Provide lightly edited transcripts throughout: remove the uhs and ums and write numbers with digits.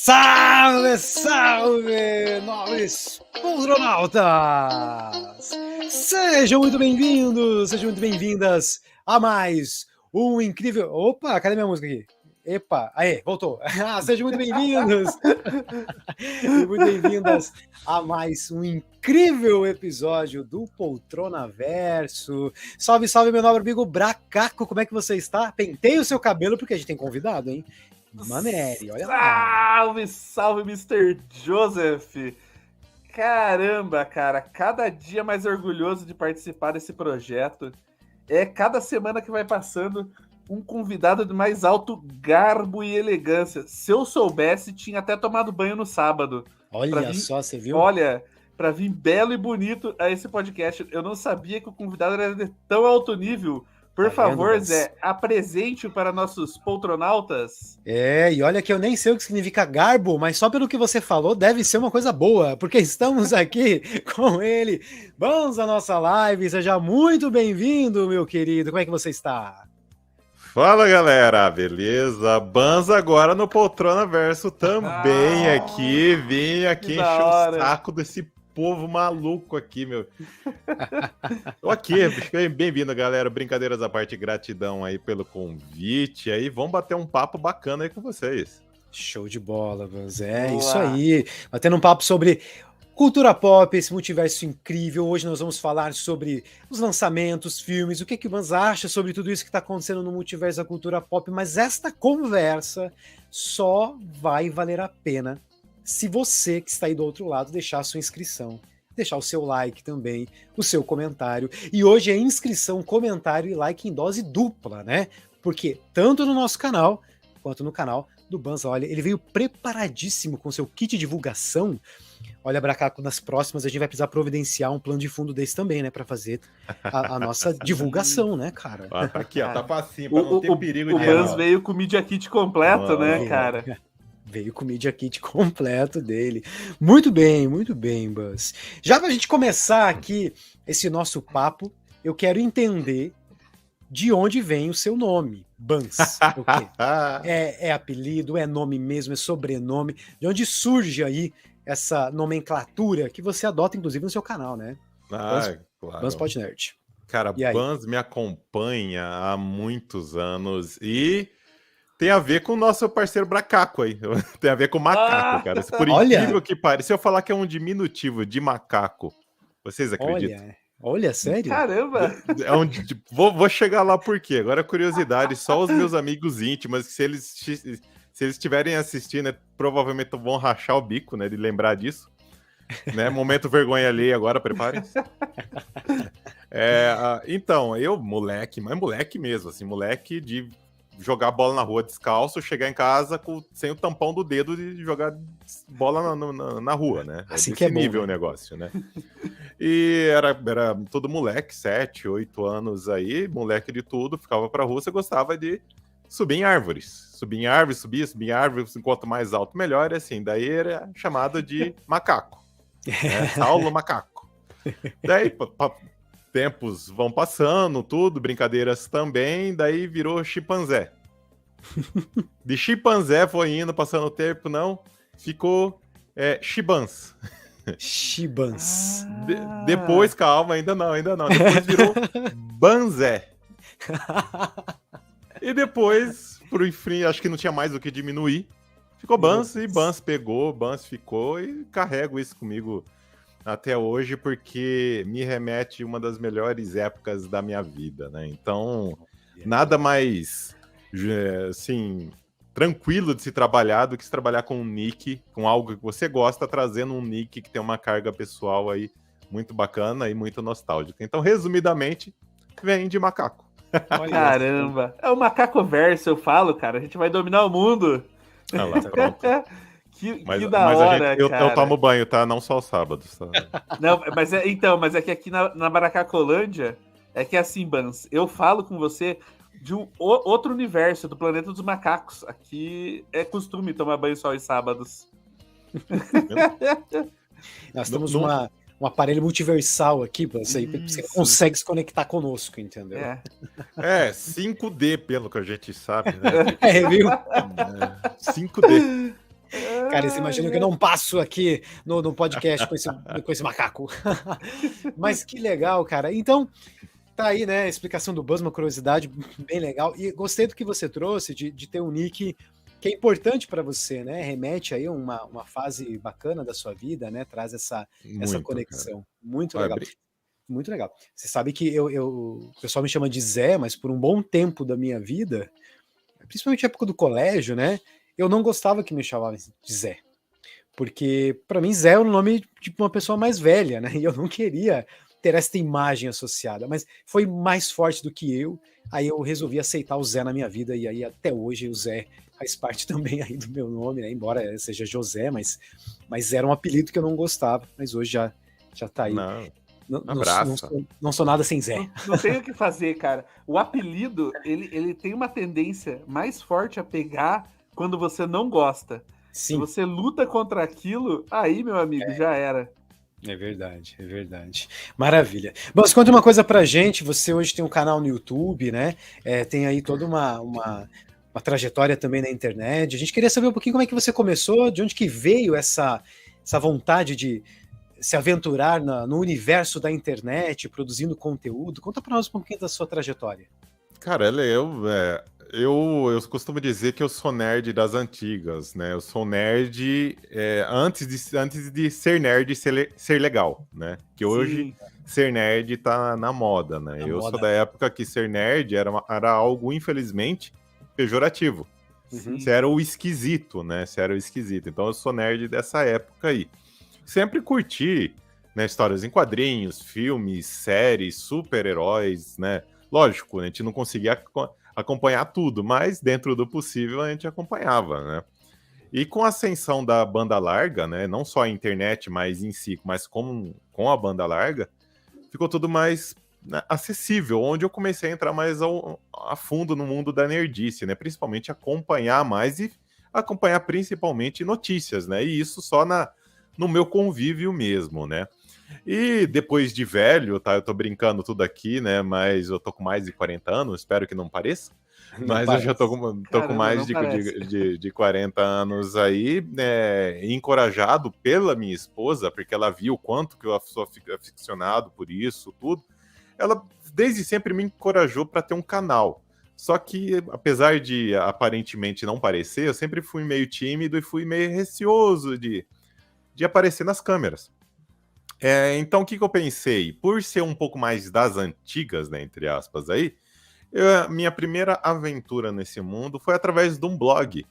Salve, salve, nobres poltronautas! Sejam muito bem-vindos, sejam muito bem-vindas a mais um incrível... Opa, cadê minha música aqui? Epa, aí, voltou. Sejam muito bem-vindos e muito bem-vindas a mais um incrível episódio do Poltronaverso. Salve, salve, meu nobre amigo Bracaco, como é que você está? Penteie o seu cabelo porque a gente tem convidado, hein? Maneri, olha lá. Salve, salve, Mr. Joseph. Caramba, cara, cada dia mais orgulhoso de participar desse projeto. É cada semana que vai passando um convidado de mais alto garbo e elegância. Se eu soubesse, tinha até tomado banho no sábado. Olha só, você viu? Olha, para vir belo e bonito a esse podcast. Eu não sabia que o convidado era de tão alto nível. Por favor, Zé, apresente para nossos poltronautas. E olha que eu nem sei o que significa garbo, mas só pelo que você falou, deve ser uma coisa boa, porque estamos aqui com ele. Vamos à nossa live, seja muito bem-vindo, meu querido. Como é que você está? Fala, galera, beleza? Banza agora no Poltronaverso também aqui. Vim aqui encher o saco desse povo maluco aqui, meu. Tô aqui, bem-vindo, galera. Brincadeiras à parte, gratidão aí pelo convite. Aí, vamos bater um papo bacana aí com vocês. Show de bola, Banza. Isso aí. Batendo um papo sobre cultura pop, esse multiverso incrível. Hoje nós vamos falar sobre os lançamentos, filmes, o que o Banza acha sobre tudo isso que está acontecendo no multiverso da cultura pop. Mas esta conversa só vai valer a pena se você que está aí do outro lado deixar a sua inscrição, deixar o seu like também, o seu comentário. E hoje é inscrição, comentário e like em dose dupla, né? Porque tanto no nosso canal quanto no canal do Banza, olha, ele veio preparadíssimo com seu kit de divulgação. Olha, Bracaco, nas próximas a gente vai precisar providenciar um plano de fundo desse também, né? Pra fazer a nossa divulgação, né, cara? Tá aqui, ó, tá facinho, pra não ter perigo de errar. O Banza veio com o Media Kit completo, né, cara? Veio com o Media Kit completo dele. Muito bem, Buzz. Já pra gente começar aqui esse nosso papo, eu quero entender de onde vem o seu nome, Bans. É apelido, é nome mesmo, é sobrenome? De onde surge aí essa nomenclatura que você adota, inclusive, no seu canal, né? Claro. Bans Podnerd. Cara, Bans me acompanha há muitos anos e tem a ver com o nosso parceiro Bracaco aí. Tem a ver com o macaco, cara. Por incrível que pareça, se eu falar que é um diminutivo de macaco, vocês acreditam? Olha, sério? Caramba! Vou chegar lá por quê? Agora, curiosidade, só os meus amigos íntimos, se eles estiverem assistindo, provavelmente vão rachar o bico, né, de lembrar disso. Né? Momento vergonha alheia agora, preparem-se. Então, eu, moleque, mas moleque mesmo, assim, moleque de jogar bola na rua descalço, chegar em casa sem o tampão do dedo de jogar bola na rua, né? Assim que é nível, né? O negócio, né? E era todo moleque, 7, 8 anos aí, moleque de tudo, ficava pra rua, você gostava de subir em árvores. Subir em árvores, enquanto mais alto, melhor, e assim, daí era chamado de macaco. Né? Saulo Macaco. Daí, tempos vão passando, tudo, brincadeiras também, daí virou chimpanzé. De chimpanzé foi indo, passando o tempo, não, ficou chibans. Chibans. Depois, calma, ainda não. Depois virou banzé. E depois, por fim, acho que não tinha mais o que diminuir, ficou Bans, e Bans pegou, Bans ficou, e carrego isso comigo até hoje, porque me remete a uma das melhores épocas da minha vida, né? Então, nada mais, assim, tranquilo de se trabalhar do que se trabalhar com um nick, com algo que você gosta, trazendo um nick que tem uma carga pessoal aí muito bacana e muito nostálgica. Então, resumidamente, vem de macaco. Caramba! É o macaco verso, eu falo, cara. A gente vai dominar o mundo. Ah lá, pronto. Que da hora, eu cara. Eu tomo banho, tá? Não só aos sábados, tá? Não, mas é que aqui na Baracacolândia, é que assim, Bans, eu falo com você de um outro universo, do planeta dos macacos. Aqui é costume tomar banho só aos sábados. Nós temos um aparelho multiversal aqui, você consegue se conectar conosco, entendeu? 5D, pelo que a gente sabe, né? Viu? 5D. Cara, você imagina que eu não passo aqui no podcast com esse macaco. Mas que legal, cara. Então, tá aí, né? A explicação do Buzz, uma curiosidade bem legal. E gostei do que você trouxe de ter um nick que é importante para você, né? Remete aí a uma fase bacana da sua vida, né? Traz essa conexão. Cara. Muito legal. Muito legal. Você sabe que o pessoal me chama de Zé, mas por um bom tempo da minha vida, principalmente na época do colégio, né? Eu não gostava que me chamavam de Zé. Porque, para mim, Zé é o nome de uma pessoa mais velha, né? E eu não queria ter essa imagem associada. Mas foi mais forte do que eu. Aí eu resolvi aceitar o Zé na minha vida. E aí, até hoje, o Zé faz parte também aí do meu nome, né? Embora seja José, mas era um apelido que eu não gostava. Mas hoje já tá aí. Não sou nada sem Zé. Não tem o que fazer, cara. O apelido, ele tem uma tendência mais forte a pegar quando você não gosta. Sim. Se você luta contra aquilo, aí, meu amigo, já era. É verdade. Maravilha. Bom, você conta uma coisa pra gente. Você hoje tem um canal no YouTube, né? Tem aí toda uma trajetória também na internet. A gente queria saber um pouquinho como é que você começou, de onde que veio essa vontade de se aventurar no universo da internet, produzindo conteúdo. Conta para nós um pouquinho da sua trajetória. Cara, eu costumo dizer que eu sou nerd das antigas, né? Eu sou nerd antes de ser nerd e ser legal, né? Que hoje ser nerd tá na moda, né? Sou da época que ser nerd era algo, infelizmente, pejorativo. Você era o esquisito, né? Então eu sou nerd dessa época aí. Sempre curti, né, histórias em quadrinhos, filmes, séries, super-heróis, né? Lógico, a gente não conseguia acompanhar tudo, mas dentro do possível a gente acompanhava, né? E com a ascensão da banda larga, né, não só a internet, mas em si, mas com a banda larga, ficou tudo mais, né, acessível, onde eu comecei a entrar mais a fundo no mundo da nerdice, né? Principalmente acompanhar mais e acompanhar principalmente notícias, né? E isso só no meu convívio mesmo, né? E depois de velho, tá? Eu tô brincando tudo aqui, né? Mas eu tô com mais de 40 anos, espero que não pareça. Mas eu já tô com mais de 40 anos aí, né? Encorajado pela minha esposa, porque ela viu o quanto que eu sou aficionado por isso, tudo. Ela desde sempre me encorajou para ter um canal. Só que, apesar de aparentemente não parecer, eu sempre fui meio tímido e fui meio receoso de aparecer nas câmeras. Então, o que eu pensei? Por ser um pouco mais das antigas, né, entre aspas, aí, minha primeira aventura nesse mundo foi através de um blog,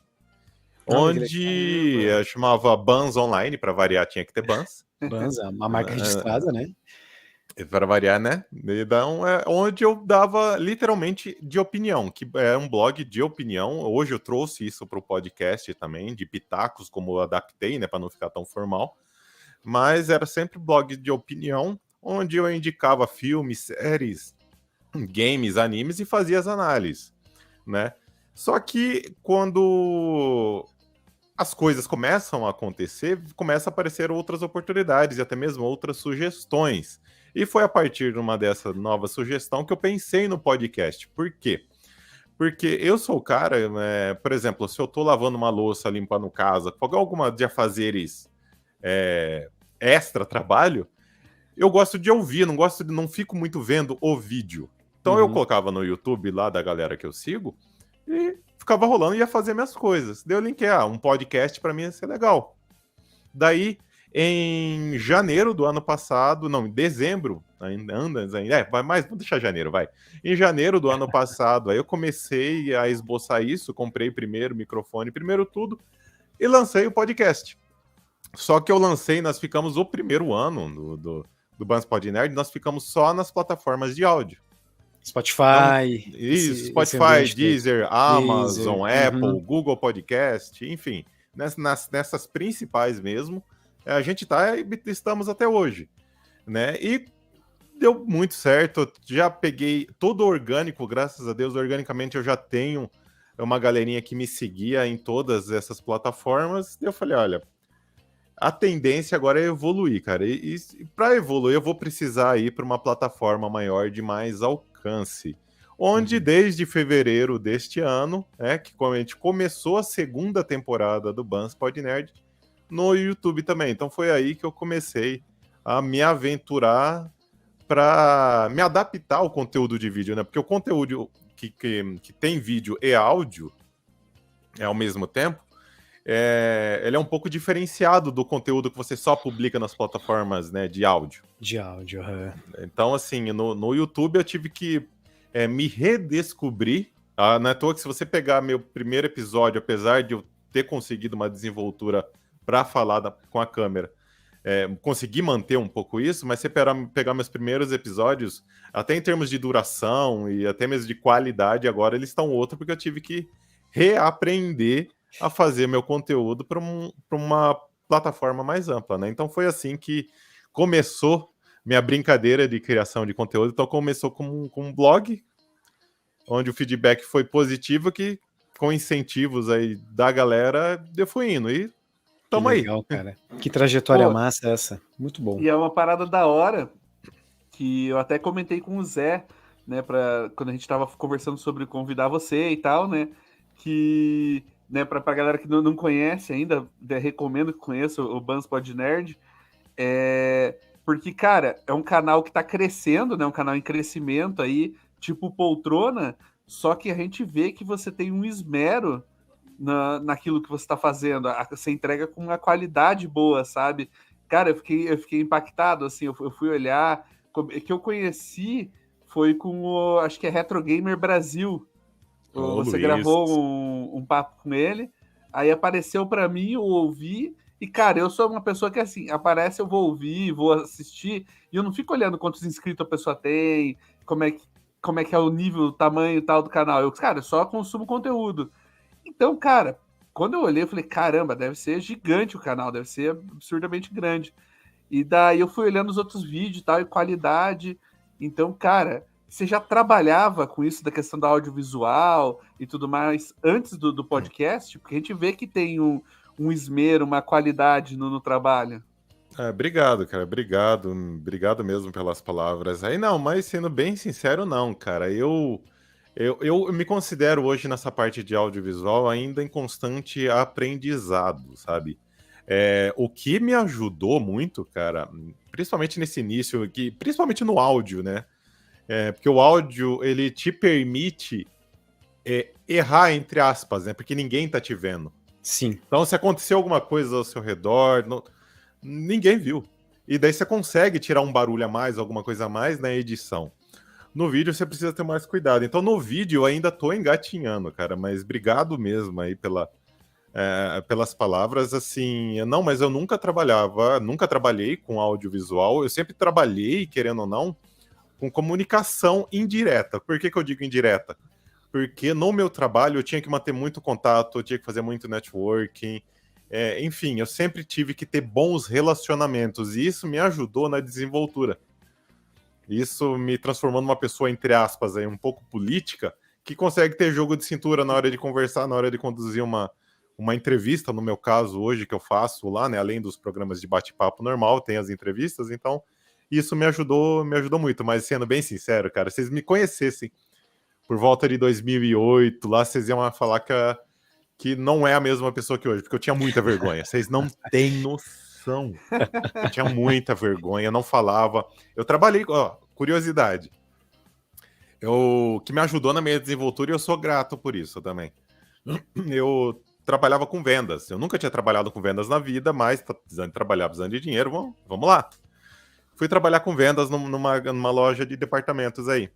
onde eu chamava Bans Online, para variar, tinha que ter Bans. Bans, uma marca registrada, né? Para variar, né? Então, onde eu dava literalmente de opinião, que é um blog de opinião. Hoje eu trouxe isso para o podcast também, de pitacos, como eu adaptei, né, para não ficar tão formal. Mas era sempre blog de opinião, onde eu indicava filmes, séries, games, animes e fazia as análises, né? Só que quando as coisas começam a acontecer, começam a aparecer outras oportunidades e até mesmo outras sugestões. E foi a partir de uma dessa nova sugestão que eu pensei no podcast. Por quê? Porque eu sou o cara, por exemplo, se eu tô lavando uma louça, limpando casa, alguma de afazeres extra trabalho, eu gosto de ouvir, não fico muito vendo o vídeo. Então eu colocava no YouTube lá da galera que eu sigo e ficava rolando e ia fazer minhas coisas. Daí eu linkei, um podcast pra mim ia ser legal. Daí, em janeiro do ano passado, não, em dezembro, mas vamos deixar janeiro, vai. Em janeiro do ano passado, aí eu comecei a esboçar isso, comprei primeiro microfone, primeiro tudo, e lancei o podcast. Só que nós ficamos o primeiro ano do Bans Pod Nerd, nós ficamos só nas plataformas de áudio. Spotify. Então, Spotify, Deezer, Amazon, Apple, Google Podcast, enfim, nessas principais mesmo, a gente estamos até hoje, né? E deu muito certo, já peguei todo orgânico, graças a Deus, organicamente eu já tenho uma galerinha que me seguia em todas essas plataformas, e eu falei, olha, a tendência agora é evoluir, cara, e para evoluir eu vou precisar ir para uma plataforma maior de mais alcance, onde desde fevereiro deste ano, que quando a gente começou a segunda temporada do Bans Pod Nerd, no YouTube também. Então foi aí que eu comecei a me aventurar para me adaptar ao conteúdo de vídeo, né? Porque o conteúdo que tem vídeo e áudio ao mesmo tempo, ele é um pouco diferenciado do conteúdo que você só publica nas plataformas, né, de áudio. De áudio, Então, assim, no YouTube eu tive que me redescobrir. Não é à toa que se você pegar meu primeiro episódio, apesar de eu ter conseguido uma desenvoltura para falar com a câmera, consegui manter um pouco isso, mas se pegar meus primeiros episódios, até em termos de duração e até mesmo de qualidade, agora eles estão outro, porque eu tive que reaprender a fazer meu conteúdo para uma plataforma mais ampla, né? Então foi assim que começou minha brincadeira de criação de conteúdo. Então começou com um blog, onde o feedback foi positivo, que com incentivos aí da galera, eu fui indo. E tamo aí. Legal, cara. Que trajetória massa essa. Muito bom. E é uma parada da hora, que eu até comentei com o Zé, né, quando a gente tava conversando sobre convidar você e tal, né, que, né, pra galera que não conhece ainda, recomendo que conheça o Bans Pod Nerd, porque, cara, é um canal que tá crescendo, né, um canal em crescimento aí, tipo Poltrona, só que a gente vê que você tem um esmero naquilo que você está fazendo, você entrega com uma qualidade boa, sabe? Cara, eu fiquei impactado, assim, eu fui olhar, que eu conheci foi com acho que é Retro Gamer Brasil, você Luiz. gravou um papo com ele, aí apareceu para mim, eu ouvi, e cara, eu sou uma pessoa que assim, aparece, eu vou ouvir, vou assistir, e eu não fico olhando quantos inscritos a pessoa tem, como é que é o nível, o tamanho e tal do canal, eu só consumo conteúdo. Então, cara, quando eu olhei, eu falei, caramba, deve ser gigante o canal, deve ser absurdamente grande. E daí eu fui olhando os outros vídeos e tal, e qualidade. Então, cara, você já trabalhava com isso da questão do audiovisual e tudo mais antes do podcast? Porque a gente vê que tem um esmero, uma qualidade no trabalho. Obrigado, cara. Obrigado. Obrigado mesmo pelas palavras. Aí não, mas sendo bem sincero, não, cara. Eu me considero hoje nessa parte de audiovisual ainda em constante aprendizado, sabe? O que me ajudou muito, cara, principalmente nesse início, principalmente no áudio, né? Porque o áudio, ele te permite errar, entre aspas, né? Porque ninguém tá te vendo. Sim. Então, se aconteceu alguma coisa ao seu redor, ninguém viu. E daí você consegue tirar um barulho a mais, alguma coisa a mais na edição. No vídeo você precisa ter mais cuidado. Então no vídeo eu ainda tô engatinhando, cara, mas obrigado mesmo aí pelas palavras, assim, não, mas eu nunca trabalhei com audiovisual, eu sempre trabalhei, querendo ou não, com comunicação indireta. Por que eu digo indireta? Porque no meu trabalho eu tinha que manter muito contato, eu tinha que fazer muito networking, enfim, eu sempre tive que ter bons relacionamentos, e isso me ajudou na desenvoltura. Isso me transformou numa pessoa, entre aspas, aí, um pouco política, que consegue ter jogo de cintura na hora de conversar, na hora de conduzir uma entrevista, no meu caso, hoje, que eu faço lá, né? Além dos programas de bate-papo normal, tem as entrevistas, então isso me ajudou muito. Mas sendo bem sincero, cara, se vocês me conhecessem por volta de 2008, lá vocês iam falar que não é a mesma pessoa que hoje, porque eu tinha muita vergonha. Vocês não têm noção. Eu tinha muita vergonha, não falava. Eu trabalhei, curiosidade. Que me ajudou na minha desenvoltura e eu sou grato por isso também. Eu trabalhava com vendas. Eu nunca tinha trabalhado com vendas na vida, mas tá precisando trabalhar, precisando de dinheiro, vamos lá. Fui trabalhar com vendas numa loja de departamentos aí.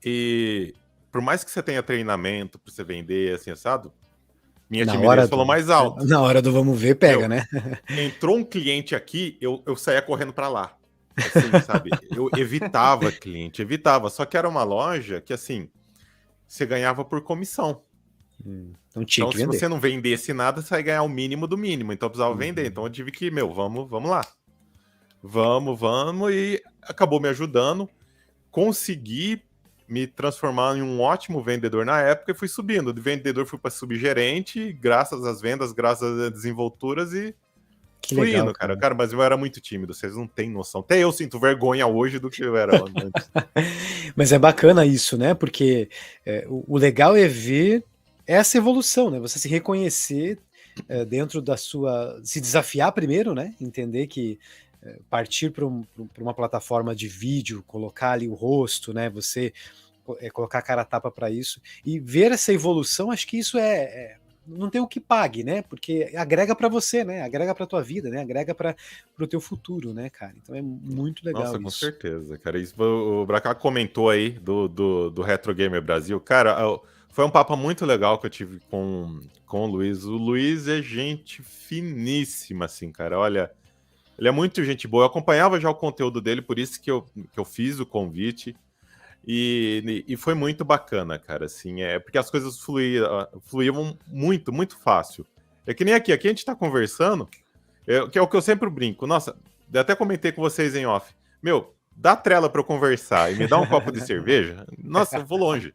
E por mais que você tenha treinamento para você vender, assim, assado, minha timidez falou mais alto. Na hora do vamos ver, pega, né? Entrou um cliente aqui, eu saía correndo para lá. Assim, sabe? Eu evitava cliente, evitava. Só que era uma loja que, assim, você ganhava por comissão. Então se você não vendesse nada, você ia ganhar o mínimo do mínimo. Então eu precisava vender. Então eu tive que, vamos lá. Vamos. E acabou me ajudando. Consegui me transformar em um ótimo vendedor na época e fui subindo. De vendedor fui para subgerente, graças às vendas, graças às desenvolturas e que fui legal, indo, cara. Mas eu era muito tímido, vocês não têm noção. Até eu sinto vergonha hoje do que eu era antes. Mas é bacana isso, né? Porque o legal é ver essa evolução, né? Você se reconhecer dentro da sua... Se desafiar primeiro, né? Entender que partir para uma plataforma de vídeo, colocar ali o rosto, né? Você colocar a cara a tapa para isso e ver essa evolução, acho que isso não tem o que pague, né? Porque agrega para você, né? Agrega para tua vida, né? Agrega para o teu futuro, né, cara? Então é muito legal. Nossa, com certeza, cara. Isso, o Bracá comentou aí do Retro Gamer Brasil. Cara, foi um papo muito legal que eu tive com o Luiz. O Luiz é gente finíssima, assim, cara. Olha, ele é muito gente boa. Eu acompanhava já o conteúdo dele, por isso que eu fiz o convite. E foi muito bacana, cara, assim, porque as coisas fluíam muito, muito fácil. É que nem aqui a gente tá conversando, que é o que eu sempre brinco. Nossa, eu até comentei com vocês em off. Meu, dá trela pra eu conversar e me dá um copo de cerveja, nossa, eu vou longe.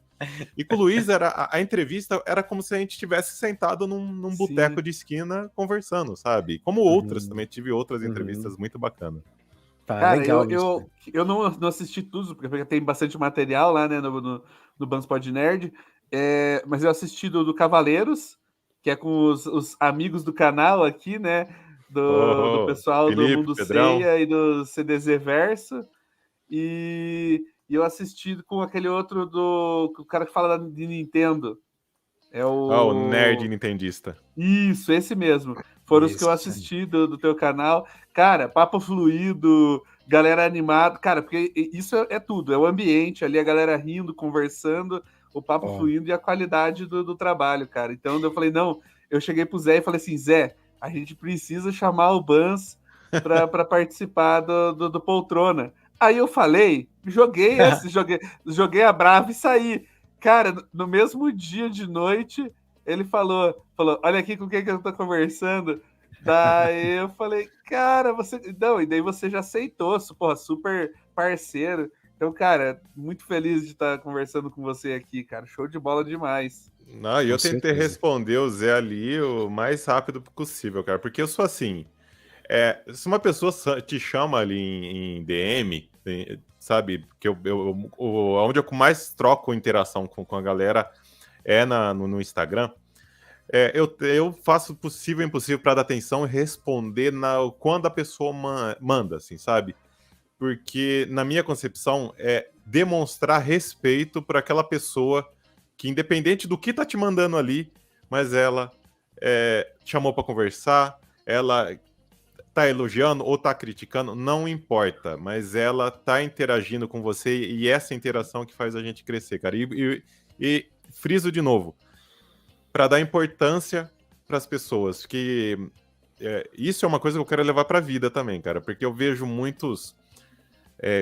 E com o Luiz, a entrevista era como se a gente estivesse sentado num boteco de esquina conversando, sabe? Como outras, também tive outras entrevistas muito bacanas. Cara, legal, eu não assisti tudo, porque tem bastante material lá, né, no Banspod Nerd, mas eu assisti do Cavaleiros, que é com os amigos do canal aqui, né, do pessoal Felipe, do Mundo Pedrão. Ceia e do CDZ Verso, e eu assisti com aquele outro o cara que fala de Nintendo. O Nerd Nintendista. Isso, esse mesmo. Foram os que eu assisti do teu canal. Cara, papo fluido, galera animada. Cara, porque isso é tudo. É o ambiente ali, a galera rindo, conversando, o papo fluindo e a qualidade do trabalho, cara. Então eu falei, não, eu cheguei pro Zé e falei assim, Zé, a gente precisa chamar o Bans para participar do Poltrona. Aí eu falei, joguei a brava e saí. Cara, no mesmo dia de noite, ele falou, olha aqui com quem que eu tô conversando. Daí eu falei, cara, você... Não, e daí você já aceitou, porra, super parceiro. Então, cara, muito feliz de estar conversando com você aqui, cara. Show de bola demais. Não, e eu tentei responder o Zé ali o mais rápido possível, cara, porque eu sou assim... se uma pessoa te chama ali em DM, sabe, que onde eu mais troco interação com a galera é no Instagram, eu faço o possível e impossível para dar atenção e responder quando a pessoa manda, assim, sabe? Porque, na minha concepção, é demonstrar respeito para aquela pessoa que, independente do que tá te mandando ali, mas ela chamou para conversar, ela tá elogiando ou tá criticando, não importa, mas ela tá interagindo com você e essa interação que faz a gente crescer, cara. E friso de novo, para dar importância para as pessoas, que isso é uma coisa que eu quero levar para a vida também, cara, porque eu vejo muitos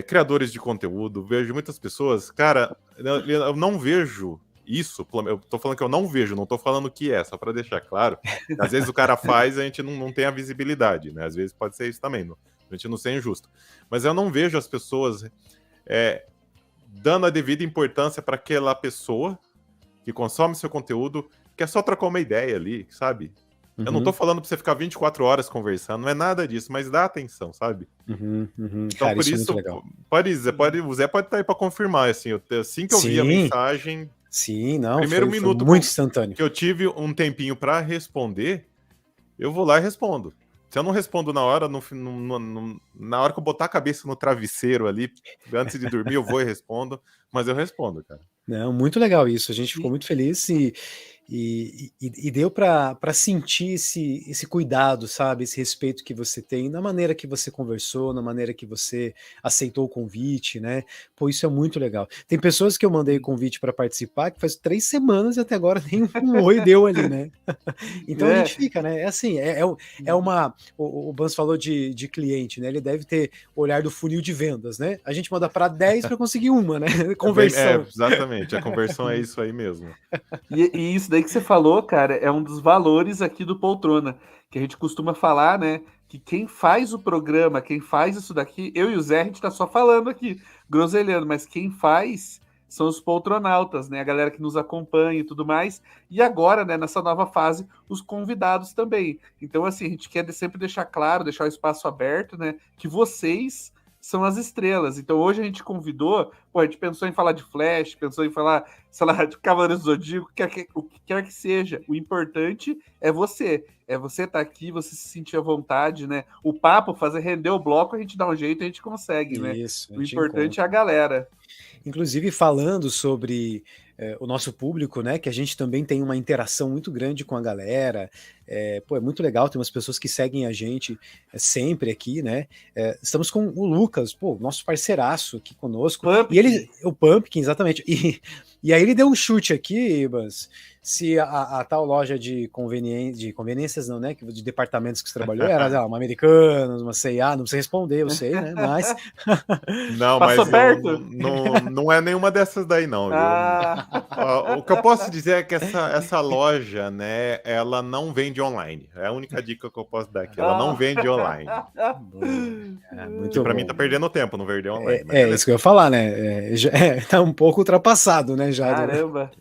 criadores de conteúdo, vejo muitas pessoas, cara, eu não vejo isso, eu tô falando que eu não vejo, não tô falando que só para deixar claro. Às vezes o cara faz e a gente não tem a visibilidade, né? Às vezes pode ser isso também, a gente não ser injusto. Mas eu não vejo as pessoas dando a devida importância para aquela pessoa que consome seu conteúdo, que é só trocar uma ideia ali, sabe? Uhum. Eu não tô falando para você ficar 24 horas conversando, não é nada disso, mas dá atenção, sabe? Então, cara, por isso, o Zé pode estar aí para confirmar, assim que eu vi a mensagem... Sim, não, primeiro minuto muito instantâneo. Que eu tive um tempinho para responder, eu vou lá e respondo. Se eu não respondo na hora, na hora que eu botar a cabeça no travesseiro ali, antes de dormir, eu vou e respondo, mas eu respondo, cara. Não, muito legal isso, a gente ficou muito feliz e deu para sentir esse cuidado, sabe, esse respeito que você tem, na maneira que você conversou, na maneira que você aceitou o convite, né, pô, isso é muito legal. Tem pessoas que eu mandei convite para participar que faz 3 semanas e até agora nem um oi deu ali, né, então a gente fica, né, assim, o Bans falou de cliente, né, ele deve ter o olhar do funil de vendas, né, a gente manda para 10 para conseguir uma, né, conversão. Exatamente, a conversão é isso aí mesmo. E isso daí que você falou, cara, é um dos valores aqui do Poltrona, que a gente costuma falar, né, que quem faz o programa, quem faz isso daqui, eu e o Zé, a gente tá só falando aqui, groselhando, mas quem faz são os poltronautas, né, a galera que nos acompanha e tudo mais, e agora, né, nessa nova fase, os convidados também. Então, assim, a gente quer sempre deixar claro, deixar o espaço aberto, né, que vocês são as estrelas. Então hoje a gente convidou, pô, a gente pensou em falar de Flash, pensou em falar, sei lá, de Cavaleiros do Zodíaco, o que quer que seja. O importante é você estar aqui, você se sentir à vontade, né? O papo, fazer render o bloco, a gente dá um jeito, a gente consegue, né? Isso, O importante é a galera. Inclusive, falando sobre o nosso público, né? Que a gente também tem uma interação muito grande com a galera. É muito legal, tem umas pessoas que seguem a gente sempre aqui, né? Estamos com o Lucas, nosso parceiraço aqui conosco. Pumpkin. E ele, o Pumpkin, exatamente. E aí ele deu um chute aqui, Ibas, se a tal loja de conveniências, não, né? De departamentos que você trabalhou era uma Americanas, uma C&A, não precisa responder, eu sei, né? Mas. Não, Passou mas perto? Não é nenhuma dessas daí, não. O que eu posso dizer é que essa loja, né, ela não vende online. É a única dica que eu posso dar aqui. Ela não vende online. Muito Pra bom. mim tá perdendo tempo não vender online. Isso que eu ia falar, né? Tá um pouco ultrapassado, né? Já. Caramba!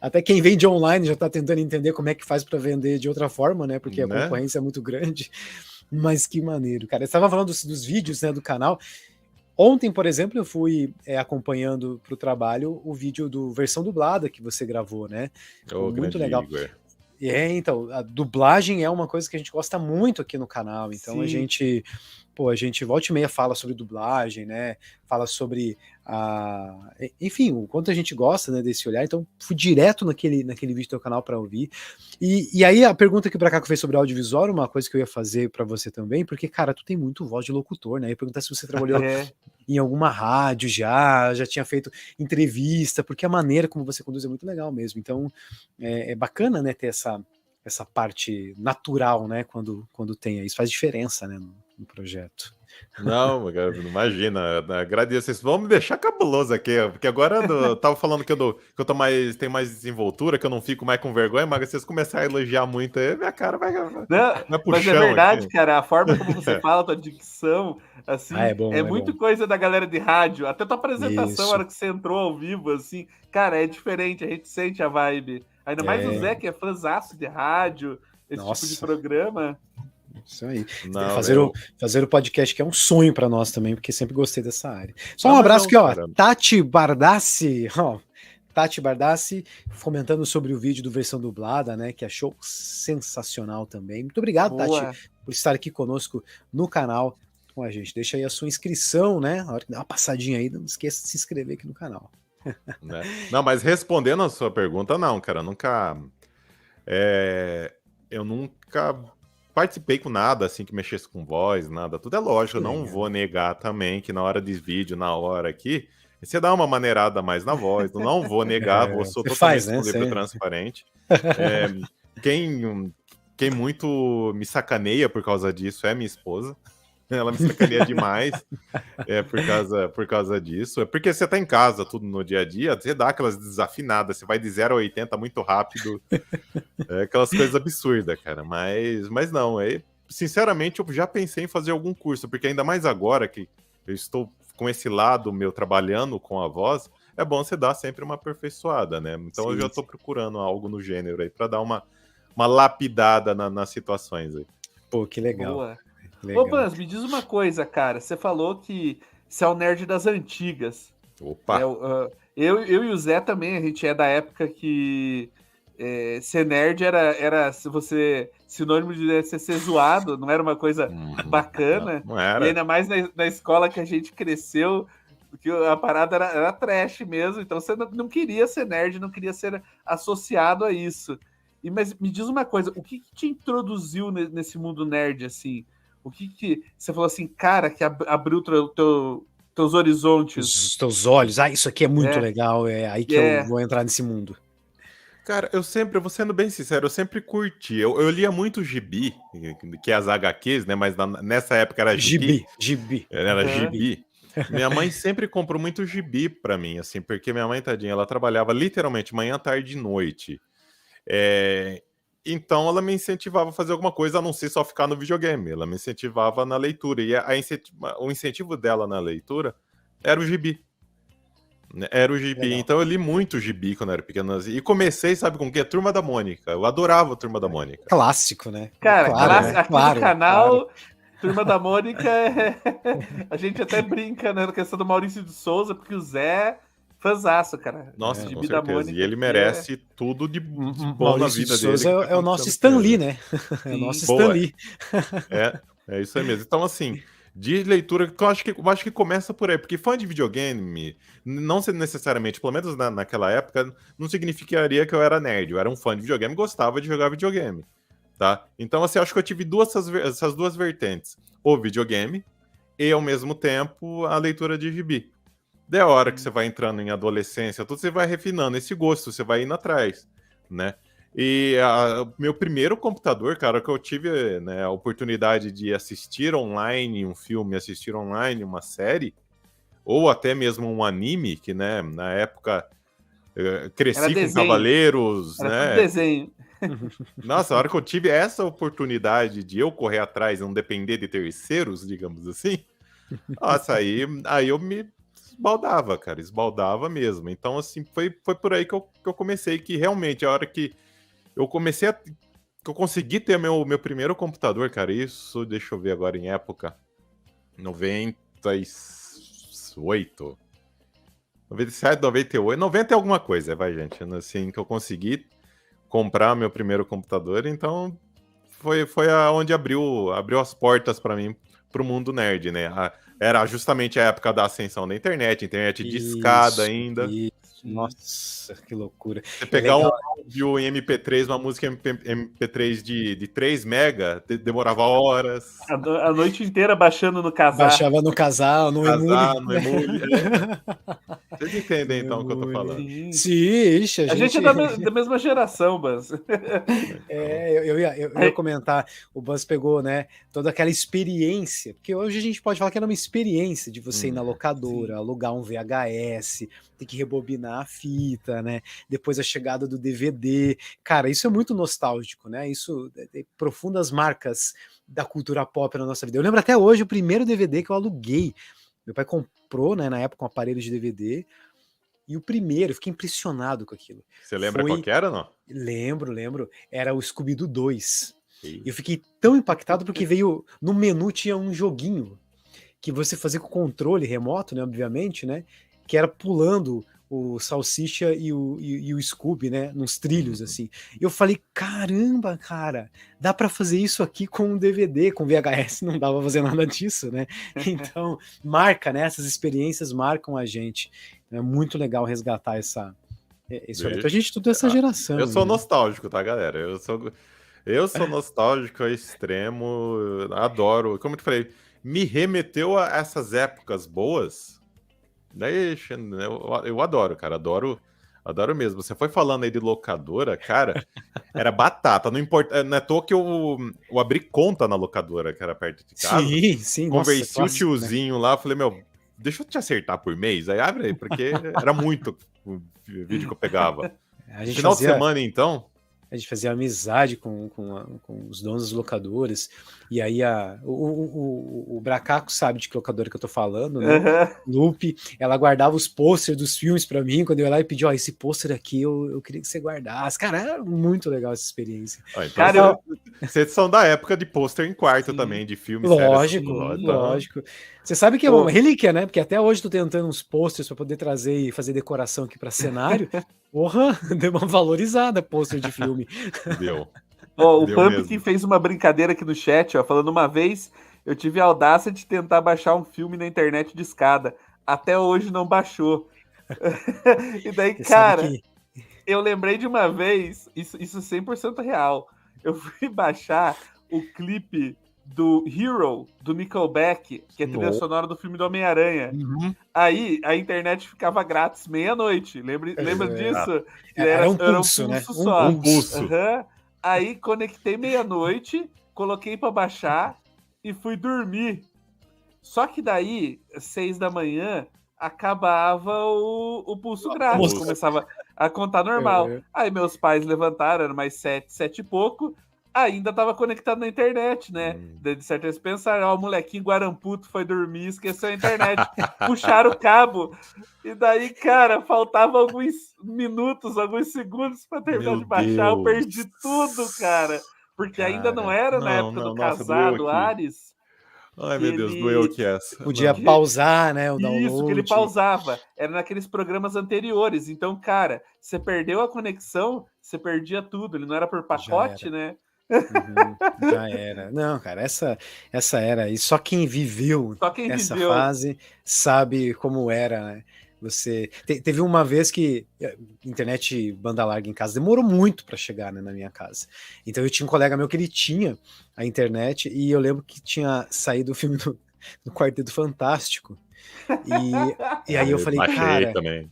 Até quem vende online já tá tentando entender como é que faz para vender de outra forma, né? Porque a Né? concorrência é muito grande. Mas que maneiro, cara. Eu estava falando dos vídeos, né, do canal. Ontem, por exemplo, eu fui acompanhando para o trabalho o vídeo do versão dublada que você gravou, né? Muito legal. Igor. Então, a dublagem é uma coisa que a gente gosta muito aqui no canal. Então, Sim. a gente volta e meia fala sobre dublagem, né? Fala sobre enfim, o quanto a gente gosta, né, desse olhar. Então, fui direto naquele vídeo do teu canal para ouvir. E aí, a pergunta que o Bracaco fez sobre audiovisual era uma coisa que eu ia fazer para você também, porque, cara, tu tem muito voz de locutor, né? Eu ia perguntar se você trabalhou em alguma rádio já tinha feito entrevista, porque a maneira como você conduz é muito legal mesmo. Então, é bacana, né, ter essa parte natural, né, quando tem. Isso faz diferença, né, no projeto. Não, imagina, agradeço isso. Vamos me deixar cabuloso aqui, porque agora eu tava falando que eu tenho mais desenvoltura, que eu não fico mais com vergonha, mas vocês começarem a elogiar muito aí, minha cara vai pro mas chão é verdade, aqui. cara, a forma como você fala, a tua dicção, assim, é muito bom. coisa da galera de rádio. Até tua apresentação, Isso. a hora que você entrou ao vivo, assim, cara, é diferente, a gente sente a vibe. Ainda mais o Zé, que é fãzaço de rádio, esse tipo de programa. Isso aí. Não, fazer o podcast que é um sonho para nós também, porque sempre gostei dessa área. Só um abraço aqui, ó. Cara. Tati Bardassi, Tati Bardassi comentando sobre o vídeo do versão dublada, né? Que achou sensacional também. Muito obrigado, Boa. Tati, por estar aqui conosco no canal com a gente. Deixa aí a sua inscrição, né? Na hora que dá uma passadinha aí, não esqueça de se inscrever aqui no canal. Né? Não, mas respondendo a sua pergunta, não, cara, eu nunca participei com nada assim que mexesse com voz, nada. Tudo é lógico, eu não vou negar também que na hora de vídeo, na hora aqui, você dá uma maneirada mais na voz, não vou negar, sou totalmente disponível e transparente. Quem muito me sacaneia por causa disso é minha esposa. Ela me sacaneia demais por causa disso. É porque você tá em casa, tudo no dia a dia, você dá aquelas desafinadas, você vai de 0 a 80 muito rápido. Aquelas coisas absurdas, cara. Mas não, sinceramente, eu já pensei em fazer algum curso, porque ainda mais agora que eu estou com esse lado meu trabalhando com a voz, é bom você dar sempre uma aperfeiçoada, né? Então eu já tô procurando algo no gênero aí, pra dar uma lapidada nas situações aí. Pô, que legal. Boa. Legal. Ô, Bans, me diz uma coisa, cara. Você falou que você é o nerd das antigas. Opa! Eu e o Zé também, a gente é da época que ser nerd era se você sinônimo de ser zoado, não era uma coisa bacana. Não era. E ainda mais na escola que a gente cresceu, porque a parada era trash mesmo, então você não queria ser nerd, não queria ser associado a isso. Mas me diz uma coisa, o que te introduziu nesse mundo nerd, assim? O que você falou assim, cara, que abriu teus horizontes? Os teus olhos. Isso aqui é muito legal, é aí que eu vou entrar nesse mundo. Cara, eu vou sendo bem sincero, eu sempre curti. Eu lia muito gibi, que é as HQs, né? Mas nessa época era gibi. Era gibi. Minha mãe sempre comprou muito gibi pra mim, assim, porque minha mãe, tadinha, ela trabalhava literalmente manhã, tarde e noite. Então ela me incentivava a fazer alguma coisa, a não ser só ficar no videogame. Ela me incentivava na leitura. E o incentivo dela na leitura era o gibi. Era o gibi. Legal. Então eu li muito gibi quando eu era pequeno. E comecei, sabe com o quê? Turma da Mônica. Eu adorava a Turma da Mônica. Clássico, né? Cara, clássico. Aqui no canal, Turma da Mônica a gente até brinca, né, na questão do Maurício de Souza, porque o Zé fãzaço, cara. Nossa, Esse com gibi da certeza. Mônica E ele aqui merece tudo de bom na Maurício vida de Souza dele. que tá é o nosso acontecendo Stan com Lee, ele. né? É o nosso Sim. Stan Boa. Lee. É isso aí mesmo. Então, assim, de leitura, que eu acho que começa por aí, porque fã de videogame, não ser necessariamente, pelo menos naquela época, não significaria que eu era nerd. Eu era um fã de videogame, gostava de jogar videogame, tá? Então, assim, eu acho que eu tive essas duas vertentes. O videogame e, ao mesmo tempo, a leitura de gibi. Da hora que você vai entrando em adolescência, tudo você vai refinando esse gosto, você vai indo atrás, né? E meu primeiro computador, cara, que eu tive, né, a oportunidade de assistir online um filme, assistir online uma série, ou até mesmo um anime, que, né, na época Era cresci com desenho. Cavaleiros, Era tudo né? desenho. Nossa, a hora que eu tive essa oportunidade de eu correr atrás e não depender de terceiros, digamos assim, nossa, aí eu me esbaldava, cara, esbaldava mesmo. Então, assim, foi por aí que eu comecei, que realmente, a hora que eu comecei que eu consegui ter meu primeiro computador, cara, isso, deixa eu ver agora em época, 98, 97, 98, 90 é alguma coisa, vai, gente, assim, que eu consegui comprar meu primeiro computador, então foi onde abriu as portas para mim, pro mundo nerd, né? Era justamente a época da ascensão da internet de escada Isso, ainda. isso. Nossa, que loucura. Você É pegar um legal. áudio em MP3, uma música MP3 de 3 mega, demorava horas. A noite inteira baixando no casar. Baixava no casal, no Casar, Emule. no Emule. Vocês entendem então o que eu tô falando? Sim. Sim, ixi, A gente é da mesma geração, Bans. Eu ia comentar, o Buzz pegou, né, toda aquela experiência, porque hoje a gente pode falar que era uma experiência de você ir na locadora, Sim. alugar um VHS, ter que rebobinar a fita, né, depois a chegada do DVD, cara, isso é muito nostálgico, né, isso tem profundas marcas da cultura pop na nossa vida. Eu lembro até hoje o primeiro DVD que eu aluguei, meu pai comprou, né, na época um aparelho de DVD, e o primeiro, eu fiquei impressionado com aquilo. Você lembra qual que era, não? Lembro. Era o Scooby-Doo 2. E eu fiquei tão impactado porque veio no menu tinha um joguinho que você fazia com controle remoto, né, obviamente, né, que era pulando o Salsicha e o Scooby, né, nos trilhos assim. E eu falei, caramba, cara, dá para fazer isso aqui com um DVD, com VHS não dava pra fazer nada disso, né? Então, marca, né, essas experiências marcam a gente. É muito legal resgatar esse olhar. Então a gente tudo essa geração. Eu sou né? nostálgico, tá, galera? Eu sou nostálgico ao extremo, adoro. Como eu te falei, me remeteu a essas épocas boas. Deixa, eu adoro, cara, adoro mesmo. Você foi falando aí de locadora, cara, era batata. Não importa, não é à toa que eu abri conta na locadora, que era perto de casa. Sim, Convenci nossa, o clássico, né? tiozinho lá, falei, meu, deixa eu te acertar por mês. Aí abre aí, porque era muito o vídeo que eu pegava. A gente Final de semana, então. A gente fazia amizade com os donos das locadoras, e aí o Bracaco sabe de que locadora que eu tô falando, né? Lupe, ela guardava os pôsteres dos filmes pra mim, quando eu ia lá e pedi, ó, esse pôster aqui eu queria que você guardasse. Cara, era muito legal essa experiência. Então, Cara, vocês são da época de pôster em quarto também, de filmes. Lógico. Você sabe que é uma relíquia, né? Porque até hoje tô tentando uns posters para poder trazer e fazer decoração aqui para cenário. Porra, deu uma valorizada pôster de filme. Deu. O Deu Pumpkin mesmo. fez uma brincadeira aqui no chat, ó, falando uma vez, eu tive a audácia de tentar baixar um filme na internet de escada. Até hoje não baixou. E daí, Você cara, sabe eu lembrei de uma vez, isso 100% real. Eu fui baixar o clipe do Hero, do Nickelback, que é a trilha sonora do filme do Homem-Aranha. Aí a internet ficava grátis meia-noite. Lembra disso? Era um pulso, né? Só. Um pulso. Aí conectei meia-noite, coloquei pra baixar e fui dormir. Só que daí, 6 da manhã, acabava o pulso grátis. Começava a contar normal. Aí meus pais levantaram, era mais 7 e pouco. Ainda tava conectado na internet, né? De certeza pensaram, ó, o molequinho guaramputo foi dormir, esqueceu a internet. Puxaram o cabo. E daí, cara, faltava alguns minutos, alguns segundos para terminar de baixar. Eu perdi tudo, cara. Porque ainda não era na época do casado, Ares. Ai, que meu Deus, ele- doeu aqui essa. Podia Não. pausar, né, o Isso, que ele download. pausava. Era naqueles programas anteriores. Então, cara, você perdeu a conexão, você perdia tudo. Ele não era por Já pacote, era. né? Uhum, já era. Não, cara, essa era. E só quem viveu Só quem essa viveu. fase sabe como era, né? Teve uma vez que internet banda larga em casa demorou muito para chegar, né, na minha casa. Então eu tinha um colega meu que ele tinha a internet e eu lembro que tinha saído o filme do Quarteto Fantástico. E aí eu falei, Baixei cara, também.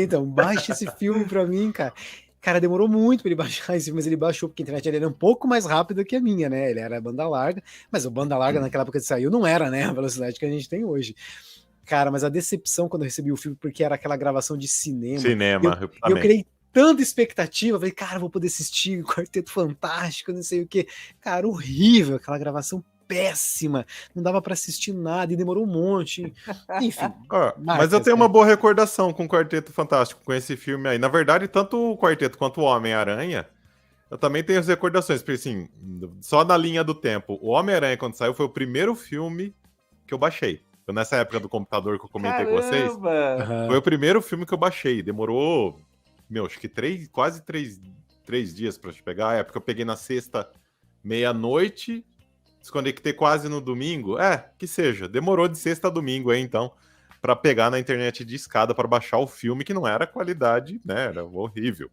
então, baixa esse filme pra mim, cara. Cara, demorou muito pra ele baixar esse filme, mas ele baixou, porque a internet dele era um pouco mais rápida que a minha, né? Ele era banda larga, mas o banda larga naquela época que saiu não era, né, a velocidade que a gente tem hoje. Cara, mas a decepção quando eu recebi o filme, porque era aquela gravação de cinema. Cinema, eu E eu também. criei tanta expectativa, falei, cara, vou poder assistir o Quarteto Fantástico, não sei o quê. Cara, horrível, aquela gravação péssima, não dava pra assistir nada e demorou um monte. Enfim. Mas eu tenho uma boa recordação com o Quarteto Fantástico, com esse filme aí. Na verdade, tanto o Quarteto quanto o Homem-Aranha, eu também tenho as recordações, porque assim, só na linha do tempo, o Homem-Aranha, quando saiu, foi o primeiro filme que eu baixei. Eu, nessa época do computador que eu comentei com vocês, foi o primeiro filme que eu baixei. Demorou, acho que quase três dias pra te pegar. A época eu peguei na sexta, meia-noite, desconectei quase no domingo. Que seja. Demorou de sexta a domingo aí, então, pra pegar na internet de escada pra baixar o filme, que não era qualidade, né? Era horrível.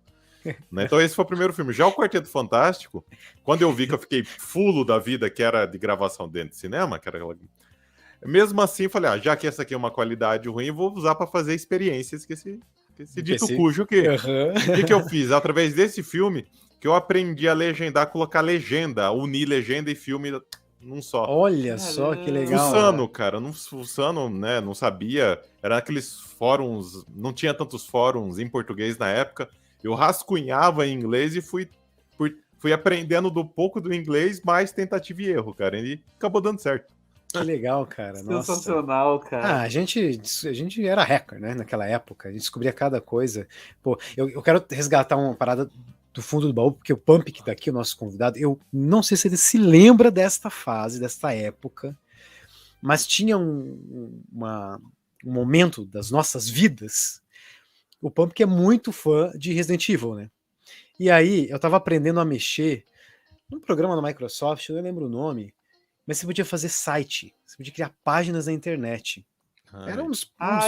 Então esse foi o primeiro filme. Já o Quarteto Fantástico, quando eu vi que eu fiquei fulo da vida, que era de gravação dentro de cinema, que era aquela... Mesmo assim, eu falei, já que essa aqui é uma qualidade ruim, eu vou usar para fazer experiências que esse dito cujo que... O que eu fiz? Através desse filme, que eu aprendi a legendar, colocar legenda, unir legenda e filme num só. Olha só que legal. Fuçando, cara, fuçando, né, não sabia, era aqueles fóruns, não tinha tantos fóruns em português na época, eu rascunhava em inglês e fui aprendendo do pouco do inglês, mais tentativa e erro, cara, e acabou dando certo. Que legal, cara. Sensacional, nossa. cara. A gente era hacker, né, naquela época, a gente descobria cada coisa. Pô, eu quero resgatar uma parada do fundo do baú, porque o Pump, que tá aqui, o nosso convidado, eu não sei se ele se lembra desta fase, desta época, mas tinha um momento das nossas vidas, o Pump que é muito fã de Resident Evil, né? E aí, eu tava aprendendo a mexer num programa da Microsoft, eu não lembro o nome, mas você podia fazer site, você podia criar páginas na internet. Era uns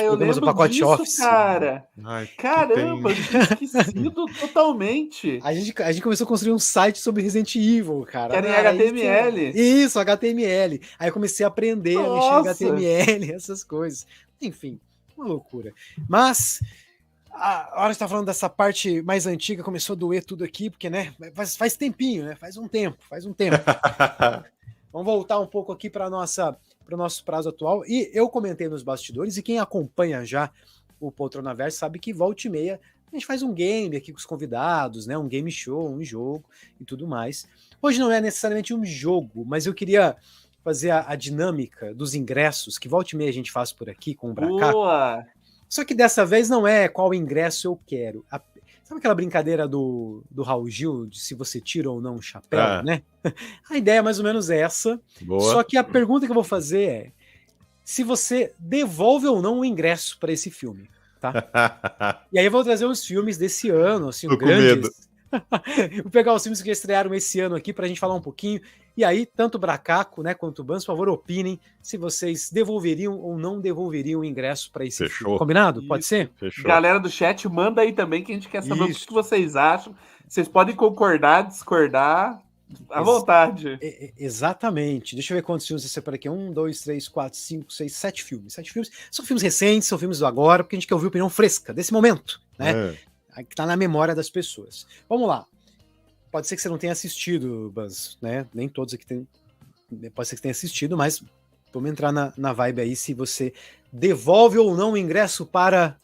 programas do pacote disso, Office. Cara. Caramba, eu tinha esquecido totalmente. A gente começou a construir um site sobre Resident Evil, cara. Que era em HTML. Isso, HTML. Aí eu comecei a aprender a mexer em HTML, essas coisas. Enfim, uma loucura. Mas a hora que você tá falando dessa parte mais antiga, começou a doer tudo aqui, porque, né, faz tempinho, né? Faz um tempo. Vamos voltar um pouco aqui para o nosso prazo atual. E eu comentei nos bastidores, e quem acompanha já o Poltronaverso sabe que volta e meia a gente faz um game aqui com os convidados, né? Um game show, um jogo e tudo mais. Hoje não é necessariamente um jogo, mas eu queria fazer a dinâmica dos ingressos, que volta e meia a gente faz por aqui com o Bracá. Boa! Só que dessa vez não é qual ingresso eu quero. Sabe aquela brincadeira do Raul Gil, de se você tira ou não o chapéu, né? A ideia é mais ou menos essa. Boa. Só que a pergunta que eu vou fazer é se você devolve ou não o ingresso para esse filme, tá? E aí eu vou trazer uns filmes desse ano, assim, grandes. Vou pegar os filmes que estrearam esse ano aqui pra gente falar um pouquinho. E aí, tanto o Bracaco, né, quanto o Bans, por favor, opinem se vocês devolveriam ou não devolveriam o ingresso para esse filme. Combinado? Isso. Pode ser? Fechou. Galera do chat, manda aí também que a gente quer saber o que vocês acham. Vocês podem concordar, discordar, à vontade. Exatamente. Deixa eu ver quantos filmes eu separei aqui. 1, 2, 3, 4, 5, 6, 7 filmes. 7 filmes. São filmes recentes, são filmes do agora, porque a gente quer ouvir a opinião fresca desse momento, né? Que tá na memória das pessoas. Vamos lá. Pode ser que você não tenha assistido, Buzz, né? Nem todos aqui tem. Pode ser que tenha assistido, mas vamos entrar na vibe aí se você devolve ou não o ingresso para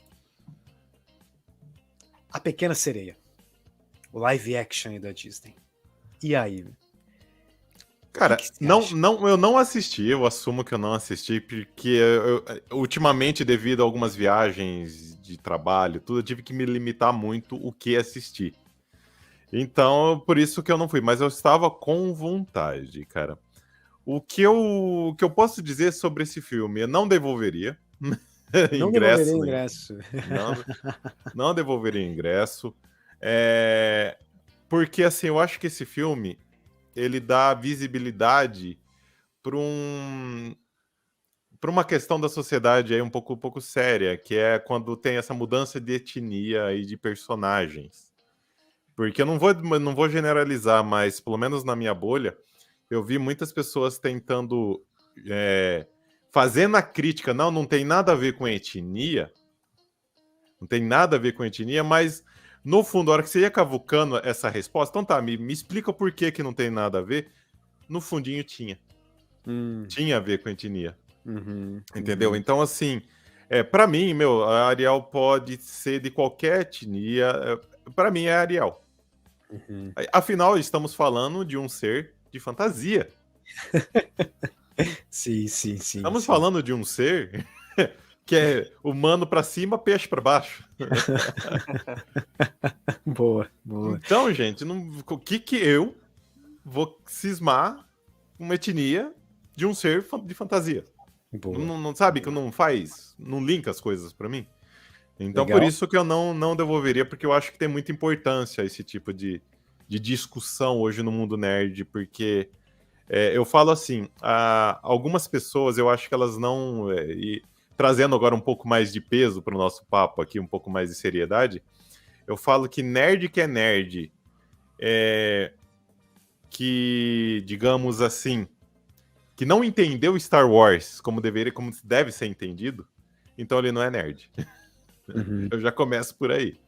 A Pequena Sereia. O live action da Disney. E aí? Cara, eu não assisti, eu assumo que eu não assisti, porque ultimamente, devido a algumas viagens de trabalho, tudo, eu tive que me limitar muito o que assistir. Então, por isso que eu não fui, mas eu estava com vontade, cara. O que eu posso dizer sobre esse filme? Eu não devolveria Não ingresso. devolveria Né? ingresso. Não devolveria ingresso. Porque, assim, eu acho que esse filme, ele dá visibilidade para uma questão da sociedade aí um pouco séria, que é quando tem essa mudança de etnia e de personagens. Porque eu não vou generalizar, mas pelo menos na minha bolha, eu vi muitas pessoas tentando fazendo a crítica, não tem nada a ver com etnia, não tem nada a ver com etnia, mas no fundo, a hora que você ia cavucando essa resposta, então tá, me explica por que não tem nada a ver, no fundinho tinha. Tinha a ver com etnia. Entendeu? Então, assim, pra mim, a Ariel pode ser de qualquer etnia, pra mim é a Ariel. Afinal, estamos falando de um ser de fantasia. Sim. Estamos falando de um ser que é humano pra cima, peixe pra baixo. Boa. Então, gente, o que eu vou cismar uma etnia de um ser de fantasia? Não sabe que não linka as coisas pra mim? Então, Legal. por isso que eu não devolveria, porque eu acho que tem muita importância esse tipo de discussão hoje no mundo nerd, porque eu falo assim, algumas pessoas, eu acho que elas não... e trazendo agora um pouco mais de peso para o nosso papo aqui, um pouco mais de seriedade, eu falo que nerd que é nerd, que, digamos assim, que não entendeu Star Wars como deve ser entendido, então ele não é nerd. Eu já começo por aí,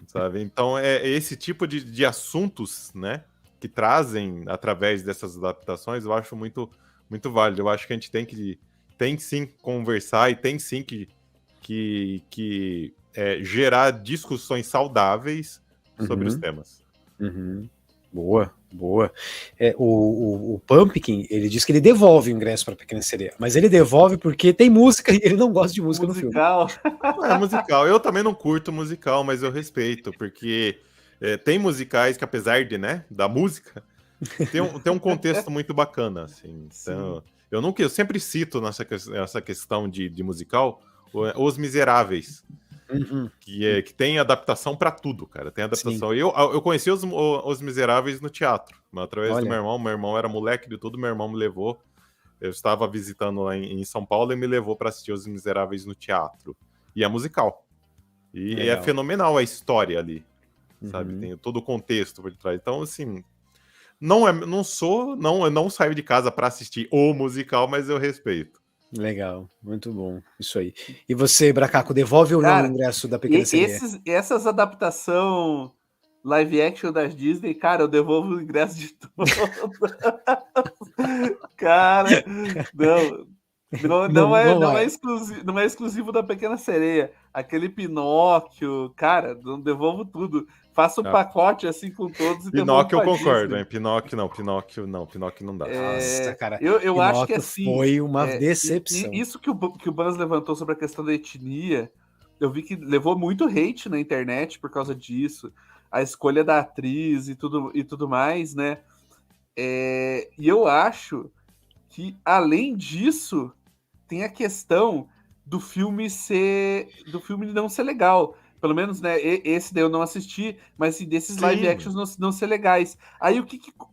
sabe? Então é esse tipo de assuntos, né, que trazem através dessas adaptações, eu acho muito, muito válido. Eu acho que a gente tem sim conversar e tem sim que gerar discussões saudáveis sobre os temas. Boa. O Pumpkin, ele diz que ele devolve o ingresso para Pequena Sereia, mas ele devolve porque tem música e ele não gosta de música musical. no filme. Não é musical. Eu também não curto musical, mas eu respeito, porque tem musicais que, apesar da música, tem um contexto muito bacana, assim. Então, eu sempre cito nessa questão de musical Os Miseráveis. Que tem adaptação pra tudo, cara. Tem adaptação. Eu conheci os Miseráveis no teatro, através do meu irmão. Meu irmão era moleque de tudo, meu irmão me levou. Eu estava visitando lá em São Paulo e me levou para assistir Os Miseráveis no teatro. E é musical. E é fenomenal a história ali, sabe? Tem todo o contexto por trás. Então, assim, eu não saio de casa para assistir o musical, mas eu respeito. Legal, muito bom, isso aí. E você, Bracaco, devolve ou não o ingresso da Pequena Sereia? Essas adaptações live action das Disney, cara, eu devolvo o ingresso de todas. Cara, não é exclusivo da Pequena Sereia. Aquele Pinóquio, cara, não devolvo tudo. Faço um pacote assim com todos e Pinóquio eu concordo, Disney. hein? Pinóquio não dá. Nossa, cara, eu acho que assim foi uma decepção. Isso que o Bans levantou sobre a questão da etnia, eu vi que levou muito hate na internet por causa disso, a escolha da atriz e tudo mais, né? E eu acho que, além disso, tem a questão do filme não ser legal. Pelo menos, né, esse daí eu não assisti, mas assim, desses live actions não ser legais. Aí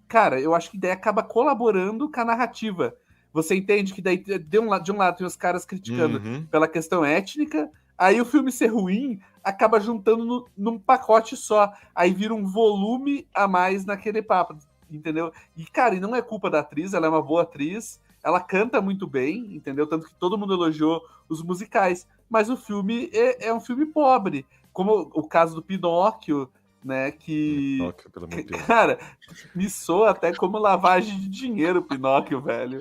cara, eu acho que daí acaba colaborando com a narrativa. Você entende que daí de um lado tem os caras criticando pela questão étnica, aí o filme ser ruim acaba juntando num pacote só. Aí vira um volume a mais naquele papo, entendeu? E, cara, e não é culpa da atriz, ela é uma boa atriz, ela canta muito bem, entendeu? Tanto que todo mundo elogiou os musicais, mas o filme é um filme pobre, como o caso do Pinóquio, né, Pinóquio, pelo amor de Deus. Cara, me soa até como lavagem de dinheiro, Pinóquio, velho.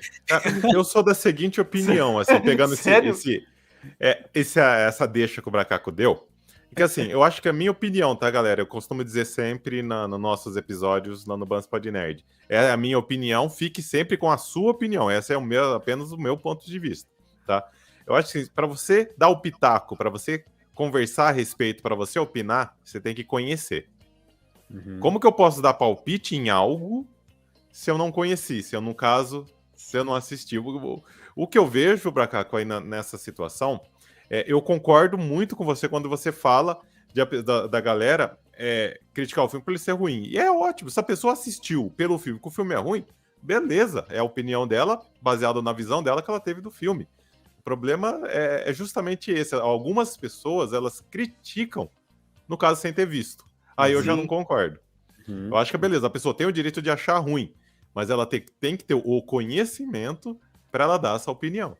Eu sou da seguinte opinião, assim, pegando essa deixa que o Bracaco deu, que assim, eu acho que a minha opinião, tá, galera? Eu costumo dizer sempre nos nossos episódios lá no Bans Pod Nerd. É a minha opinião, fique sempre com a sua opinião. Esse é apenas o meu ponto de vista, tá? Eu acho que para você dar o pitaco, para você conversar a respeito, para você opinar, você tem que conhecer. Como que eu posso dar palpite em algo se eu não conheci? Se eu, no caso, Você não assistiu. O que eu vejo, Bracaco, aí nessa situação, eu concordo muito com você quando você fala da galera criticar o filme por ele ser ruim. E é ótimo. Se a pessoa assistiu pelo filme que o filme é ruim, beleza. É a opinião dela, baseada na visão dela que ela teve do filme. O problema é justamente esse. Algumas pessoas, elas criticam, no caso, sem ter visto. Aí eu já não concordo. Eu acho que beleza, a pessoa tem o direito de achar ruim, mas ela tem que ter o conhecimento para ela dar essa opinião.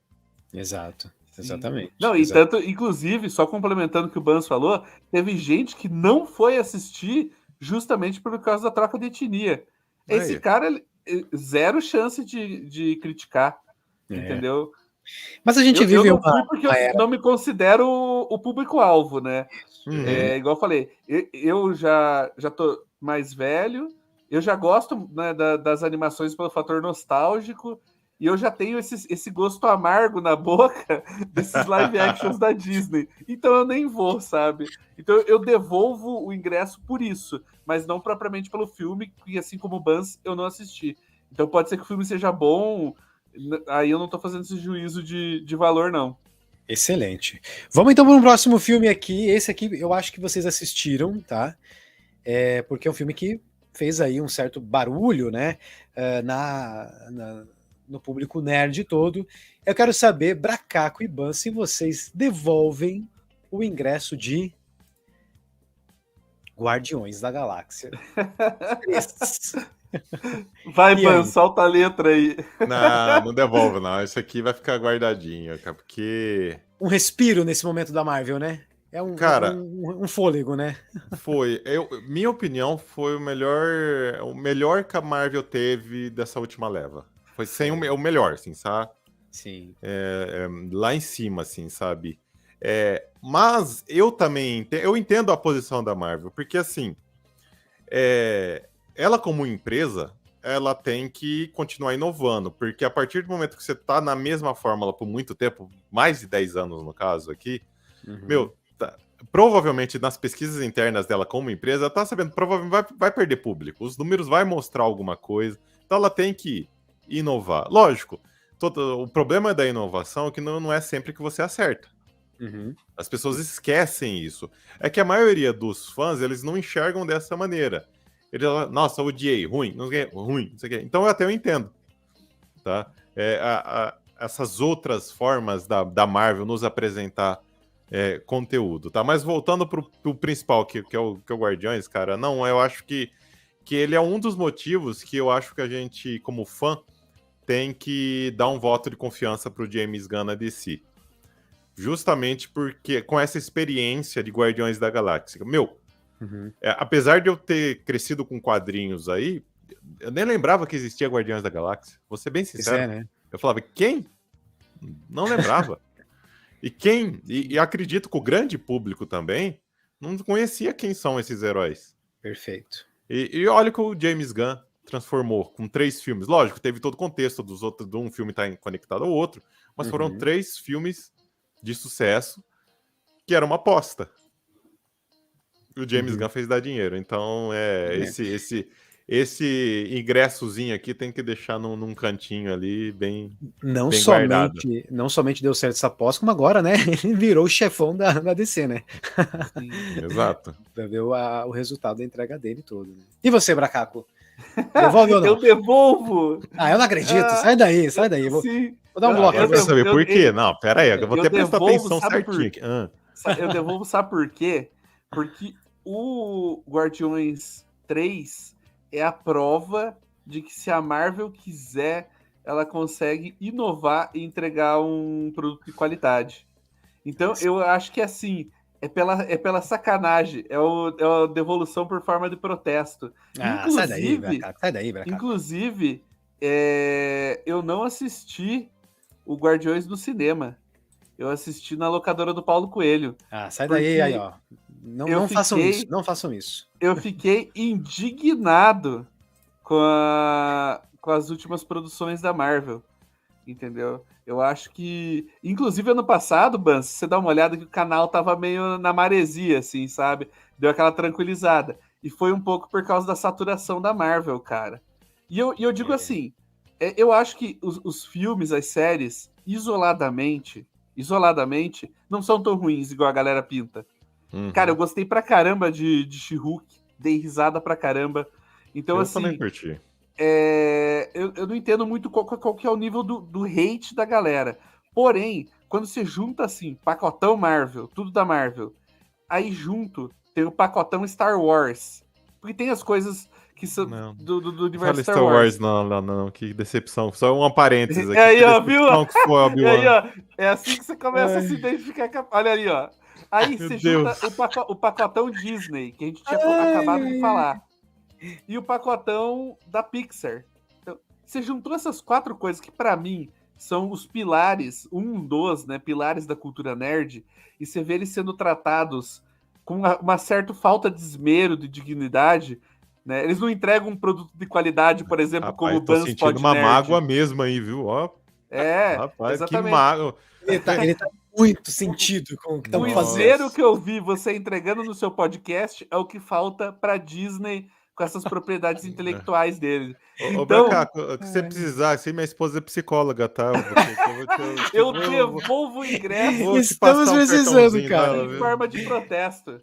Exato. Exatamente. Não, e tanto, inclusive, só complementando o que o Bans falou, teve gente que não foi assistir justamente por causa da troca de etnia. Esse cara, zero chance de criticar, entendeu? Mas a gente vive eu não fui porque eu não me considero o público-alvo, né? Igual eu falei, eu já tô mais velho, eu já gosto, né, das animações pelo fator nostálgico, e eu já tenho esse gosto amargo na boca desses live actions da Disney. Então eu nem vou, sabe? Então eu devolvo o ingresso por isso, mas não propriamente pelo filme, que assim como o Bans, eu não assisti. Então pode ser que o filme seja bom, aí eu não tô fazendo esse juízo de valor, não. Excelente. Vamos então para um próximo filme aqui. Esse aqui eu acho que vocês assistiram, tá? Porque é um filme que fez aí um certo barulho, né? No público nerd todo. Eu quero saber, Bracaco e Ban, se vocês devolvem o ingresso de Guardiões da Galáxia. Vai, Ban, solta a letra aí. Não devolve, não. Isso aqui vai ficar guardadinho, cara, porque... Um respiro nesse momento da Marvel, né? Cara, um fôlego, né? Foi. Minha opinião foi o melhor que a Marvel teve dessa última leva. Foi sem o melhor, assim, sabe? Sim. Lá em cima, assim, sabe? Mas eu também eu entendo a posição da Marvel, porque assim, ela como empresa, ela tem que continuar inovando, porque a partir do momento que você tá na mesma fórmula por muito tempo, mais de 10 anos no caso aqui, provavelmente nas pesquisas internas dela como empresa, ela tá sabendo, provavelmente vai perder público, os números vai mostrar alguma coisa, então ela tem que inovar. Lógico, o problema da inovação é que não é sempre que você acerta. As pessoas esquecem isso. É que a maioria dos fãs, eles não enxergam dessa maneira. Eles falam, nossa, odiei, ruim, não sei o que. Então eu entendo. Tá? Essas outras formas da Marvel nos apresentar conteúdo, tá? Mas voltando pro principal, que é o Guardiões, cara, não, eu acho que ele é um dos motivos que eu acho que a gente, como fã, tem que dar um voto de confiança pro James Gunn na DC. Justamente porque, com essa experiência de Guardiões da Galáxia, apesar de eu ter crescido com quadrinhos aí, eu nem lembrava que existia Guardiões da Galáxia. Vou ser bem sincero. Né? Eu falava, quem? Não lembrava. E acredito que o grande público também não conhecia quem são esses heróis. Perfeito. E olha que o James Gunn transformou com 3 filmes. Lógico, teve todo o contexto dos outros, de um filme estar conectado ao outro, mas foram 3 filmes de sucesso que era uma aposta. E o James Gunn fez dar dinheiro. Então, esse ingressozinho aqui tem que deixar num cantinho ali bem guardado. Não somente deu certo essa aposta, como agora, né? Ele virou o chefão da DC, né? Sim, exato. Ver o resultado da entrega dele todo. Né? E você, Bracaco? Devolve ou não? Eu devolvo! Eu não acredito. Sai daí. Vou dar um bloco. Eu quero saber por quê. Não, pera aí. Eu vou até prestar atenção certinho aqui. Eu devolvo, sabe por quê? Porque o Guardiões 3 é a prova de que se a Marvel quiser, ela consegue inovar e entregar um produto de qualidade. Então, eu acho que assim, é pela sacanagem, é a devolução por forma de protesto. Sai daí, Bracaco. Inclusive, eu não assisti o Guardiões no cinema. Eu assisti na locadora do Paulo Coelho. Sai daí, aí, ó. Não façam isso. Eu fiquei indignado com as últimas produções da Marvel, entendeu? Eu acho que, inclusive ano passado, Bans, você dá uma olhada que o canal tava meio na maresia, assim, sabe? Deu aquela tranquilizada. E foi um pouco por causa da saturação da Marvel, cara. E eu digo assim, Eu acho que os filmes, as séries, isoladamente, não são tão ruins igual a galera pinta. Uhum. Cara, eu gostei pra caramba de She-Hulk, dei risada pra caramba. Então, Eu assim, também curti. eu não entendo muito qual que é o nível do hate da galera. Porém, quando você junta, assim, pacotão Marvel, tudo da Marvel, aí junto tem o pacotão Star Wars. Porque tem as coisas que são Não. do universo Fala Star Wars. não, que decepção. Só um parênteses aqui. E aí, Que ó, viu? decepção que foi E aí, Obi-Wan. ó, é assim que você começa a se identificar com Olha aí, ó. Aí Meu você Deus. junta o pacotão Disney, que a gente tinha acabado de falar, e o pacotão da Pixar. Então, você juntou essas 4 coisas que, pra mim, são os pilares, né, pilares da cultura nerd, e você vê eles sendo tratados com uma certa falta de esmero, de dignidade, né? Eles não entregam um produto de qualidade, por exemplo, como Rapaz, o tô sentindo Banspod uma Nerd. mágoa mesmo aí, viu? Ó, rapaz, que Exatamente. mágoa. Ele tá muito sentido com o que O estamos fazendo. esmero que eu vi você entregando no seu podcast é o que falta pra Disney com essas propriedades intelectuais dele. Ô, Então, Brancaco, o que você precisar, assim, minha esposa é psicóloga, tá? eu devolvo o ingresso vou te Estamos passar um precisando, cartãozinho cara. dela, em viu? forma de protesto.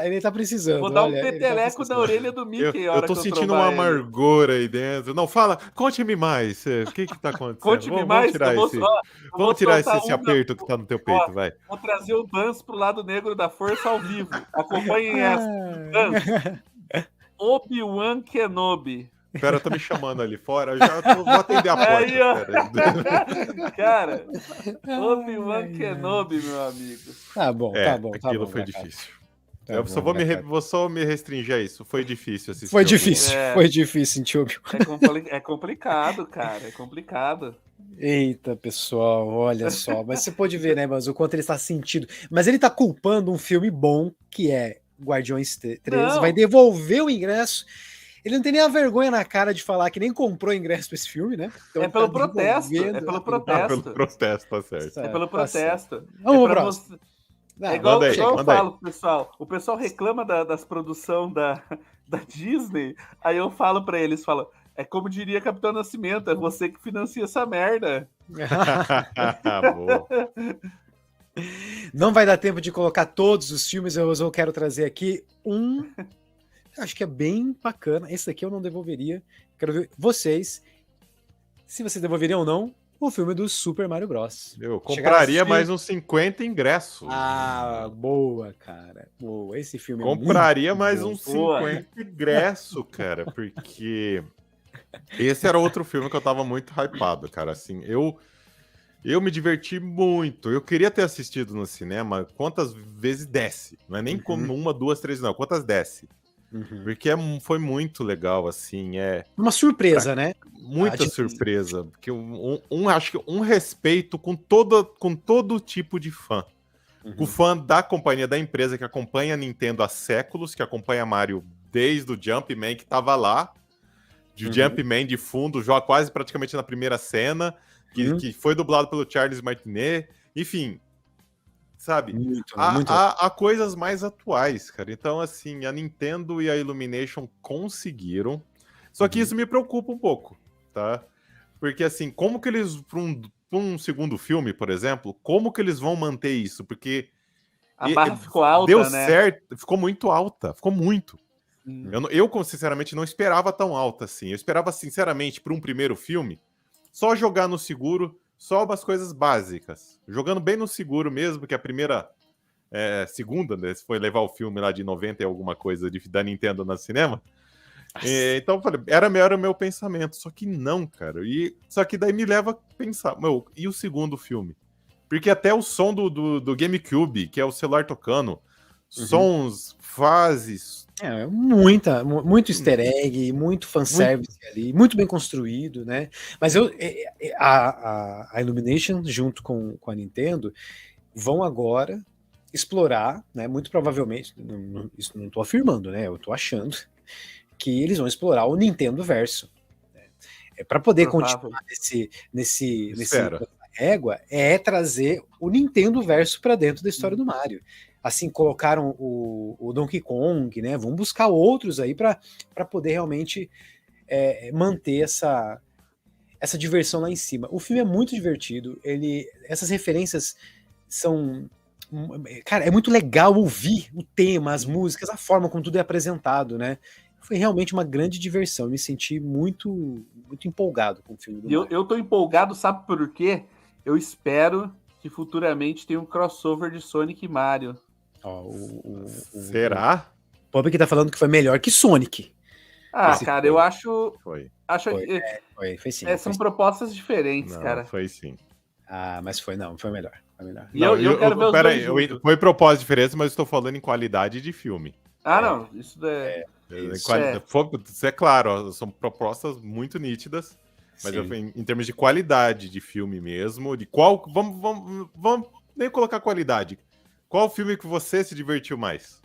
Ele tá precisando. Vou dar um olha, ele tá peteleco na precisando. orelha do Mickey a Eu hora tô que eu sentindo trombar uma ele. amargor aí dentro. Não, fala, conte-me mais. O que tá acontecendo? Conte-me Vamos mais, tirar eu esse. vou Vamos tirar soltar esse aperto que tá no teu peito, vai. Vou trazer o Bans pro lado negro da força ao vivo. Acompanhem essa. Bans, Obi-Wan Kenobi. Pera, tá me chamando ali fora. Eu já vou atender a porta. Aí, ó. Pera. Cara, Obi-Wan Kenobi, meu amigo. Tá bom, tá bom. Aquilo foi Brancato. difícil. Tá Eu bom, só vou só me restringir a isso. Foi difícil assistir. Foi Obi-Wan. difícil, foi difícil sentir o É complicado, cara. É complicado. Eita, pessoal, olha só. Mas você pode ver, né, mas o quanto ele está sentindo. Mas ele tá culpando um filme bom, que é Guardiões 3. Não. Vai devolver o ingresso. Ele não tem nem a vergonha na cara de falar que nem comprou ingresso para esse filme, né? Então, É pelo protesto. É pelo protesto. Pelo protesto, tá certo. É pelo protesto. Vamos é pro próximo. É igual, Manda aí, igual eu manda aí. falo, pessoal. O pessoal reclama das produções da Disney. Aí eu falo pra eles, falo, é como diria Capitão Nascimento, é você que financia essa merda. Boa. Não vai dar tempo de colocar todos os filmes, eu quero trazer aqui um. Acho que é bem bacana. Esse daqui eu não devolveria. Quero ver vocês, se vocês devolveriam ou não, o filme do Super Mario Bros. Eu compraria mais uns 50 ingressos. Ah, boa, cara. Boa. Esse filme compraria é muito mais bom. uns 50 ingressos, cara, porque esse era outro filme que eu tava muito hypado, cara. Assim, eu me diverti muito. Eu queria ter assistido no cinema. Quantas vezes desce? Não é nem como 1, 2, 3, não. Quantas desce? Porque foi muito legal, assim. Uma surpresa, né? Muita surpresa. Porque acho que um respeito com todo tipo de fã. O fã da companhia, da empresa que acompanha a Nintendo há séculos, que acompanha Mario desde o Jumpman, que tava lá. De Jumpman de fundo, já quase praticamente na primeira cena. Que foi dublado pelo Charles Martinet. Enfim, sabe? Há coisas mais atuais, cara. Então, assim, a Nintendo e a Illumination conseguiram. Só que isso me preocupa um pouco, tá? Porque, assim, como que eles, para um segundo filme, por exemplo, como que eles vão manter isso? Porque a barra ficou alta, deu né? certo, ficou muito alta, ficou muito. Eu, sinceramente, não esperava tão alta assim. Eu esperava, sinceramente, para um primeiro filme, só jogar no seguro, só umas coisas básicas. Jogando bem no seguro mesmo, que a segunda, né, se foi levar o filme lá de 90 e alguma coisa da Nintendo no cinema. Então eu falei, era o meu pensamento. Só que não, cara. Só que daí me leva a pensar, e o segundo filme? Porque até o som do GameCube, que é o celular tocando, sons, fases... muito easter egg, muito fanservice ali, muito bem construído, né? Mas a Illumination, junto com a Nintendo, vão agora explorar, né? Muito provavelmente, isso não estou afirmando, né? Eu estou achando que eles vão explorar o Nintendo Verso. Né? Para poder continuar nesse régua, trazer o Nintendo Verso para dentro da história do Mario. Assim, colocaram o Donkey Kong, né? Vão buscar outros aí para poder realmente manter essa diversão lá em cima. O filme é muito divertido, essas referências são... Cara, é muito legal ouvir o tema, as músicas, a forma como tudo é apresentado, né? Foi realmente uma grande diversão. Eu me senti muito, muito empolgado com o filme do Mario. Eu tô empolgado, sabe por quê? Eu espero que futuramente tenha um crossover de Sonic e Mario. Ó, Será? O Pop que tá falando que foi melhor que Sonic. Ah, cara, eu acho. Foi. Foi sim. São propostas diferentes, Não, cara. foi sim. Ah, mas foi melhor. Foi melhor. E eu quero ver os dois juntos. Foi propósito diferente, mas eu estou falando em qualidade de filme. Não, isso é... Isso é claro, ó, são propostas muito nítidas, mas em termos de qualidade de filme mesmo, de qual... Vamos nem colocar qualidade. Qual filme que você se divertiu mais?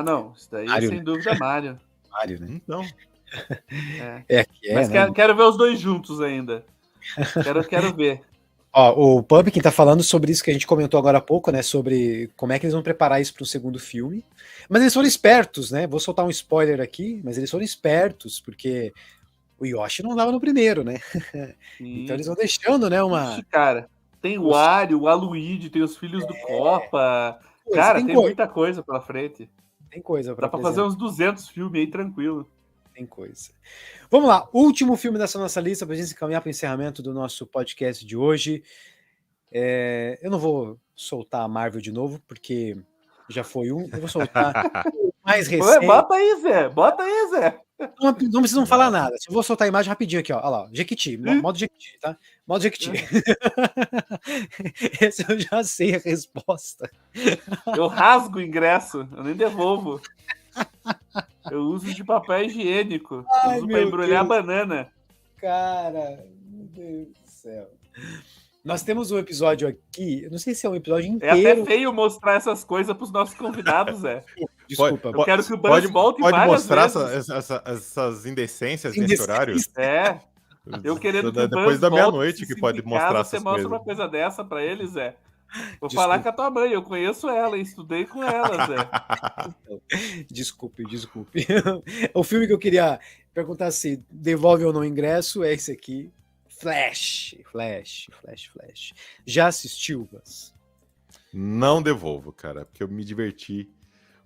Não, isso daí Mario, é sem dúvida Mario. Mario, né? Então. Mas né? quero ver os dois juntos ainda. Quero ver. Ó, o Pumpkin tá falando sobre isso que a gente comentou agora há pouco, né? Sobre como é que eles vão preparar isso para um segundo filme. Mas eles foram espertos, né? Vou soltar um spoiler aqui, mas eles foram espertos, porque o Yoshi não dava no primeiro, né? Então eles vão deixando, né? Ixi, cara, tem o Wario, o Aluigi, tem os filhos do Copa. Cara, tem muita coisa pela frente. Tem coisa pra Dá pra fazer uns 200 filmes aí, tranquilo. Tem coisa. Vamos lá, último filme dessa nossa lista para a gente caminhar para o encerramento do nosso podcast de hoje. Eu não vou soltar a Marvel de novo, porque já foi um. Eu vou soltar o mais recente. Bota aí, Zé. Não precisam falar nada. Eu vou soltar a imagem rapidinho aqui, ó. Olha lá, Jequiti, modo Jequiti, tá? Modo Jequiti. Esse eu já sei a resposta. Eu rasgo o ingresso, eu nem devolvo. Eu uso de papel higiênico. Uso pra embrulhar a banana. Cara, meu Deus do céu. Nós temos um episódio aqui, eu não sei se é um episódio inteiro. É até feio mostrar essas coisas pros nossos convidados, Zé. Desculpa. Eu quero que o Buzz volte várias mostrar vezes. essas indecências nesse horário? Eu querendo que o Buzz depois da meia-noite que pode casa, mostrar você essas mostra coisas. uma coisa dessa pra eles, Zé. Vou falar com a tua mãe, eu conheço ela, estudei com ela, Zé. Desculpe. O filme que eu queria perguntar se devolve ou não ingresso é esse aqui. Flash. Já assistiu, Buzz? Não devolvo, cara, porque eu me diverti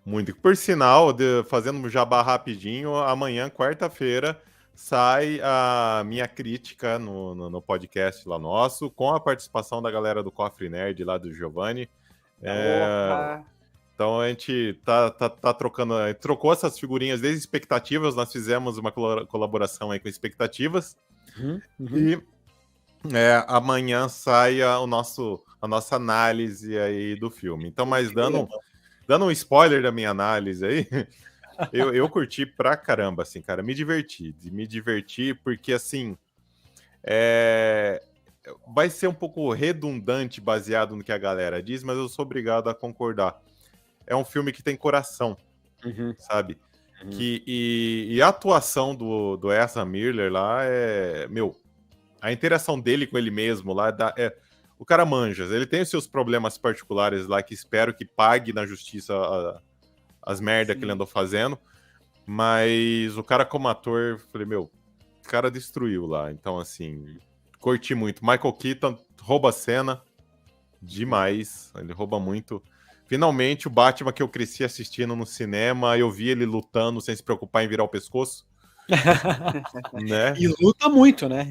muito. Por sinal, fazendo um jabá rapidinho, amanhã, quarta-feira, sai a minha crítica no podcast lá nosso, com a participação da galera do Cofre Nerd, lá do Giovanni. Então a gente tá trocando, trocou essas figurinhas desde expectativas, nós fizemos uma colaboração aí com expectativas. E amanhã sai a nossa análise aí do filme. Então, mas dando um spoiler da minha análise aí, eu curti pra caramba, assim, cara, me diverti, porque, assim, vai ser um pouco redundante baseado no que a galera diz, mas eu sou obrigado a concordar. É um filme que tem coração, sabe? E a atuação do Ezra Miller lá a interação dele com ele mesmo lá, o cara manja, ele tem os seus problemas particulares lá, que espero que pague na justiça as merdas que ele andou fazendo, mas o cara como ator, falei, o cara destruiu lá, então assim, curti muito. Michael Keaton rouba a cena demais, ele rouba muito. Finalmente o Batman que eu cresci assistindo no cinema, eu vi ele lutando sem se preocupar em virar o pescoço. Né? E luta muito, né?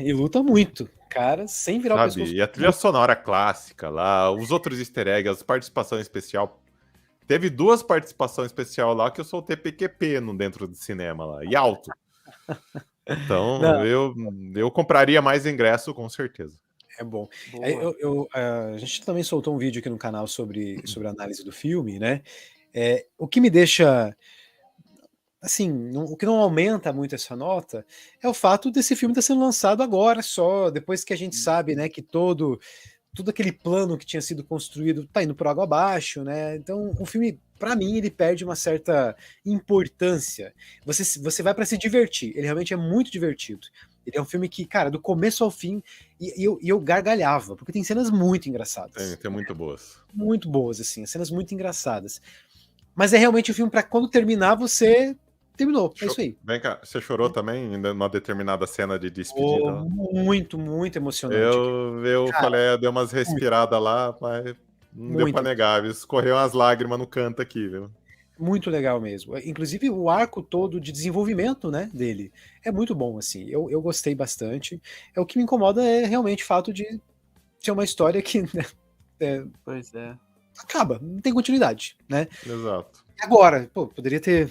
Cara, sem virar o pescoço. E a trilha sonora clássica lá, os outros easter eggs, as participações especial. Teve 2 participações especial lá que eu soltei PQP dentro do cinema lá, e alto. Então, eu compraria mais ingresso, com certeza. É bom. A gente também soltou um vídeo aqui no canal sobre a análise do filme, né? O que me deixa... Assim, o que não aumenta muito essa nota é o fato desse filme estar sendo lançado agora só, depois que a gente sabe, né, que todo aquele plano que tinha sido construído tá indo por água abaixo, né? Então, o filme, para mim, ele perde uma certa importância. Você vai para se divertir, ele realmente é muito divertido. Ele é um filme que, cara, do começo ao fim, eu gargalhava, porque tem cenas muito engraçadas. Tem muito boas. Muito boas, assim, cenas muito engraçadas. Mas é realmente um filme para quando terminar você terminou, é isso aí. Vem cá, você chorou também em uma determinada cena de despedida? Muito, muito emocionante. Eu Cara, falei, deu umas respiradas lá, mas não deu pra muito, negar, viu? Escorreu umas lágrimas no canto aqui, viu? muito legal mesmo. Inclusive o arco todo de desenvolvimento, né, dele é muito bom, assim. Eu gostei bastante. O que me incomoda é realmente o fato de ser uma história que né, Pois é. acaba, não tem continuidade, né? Exato. Agora, pô, poderia ter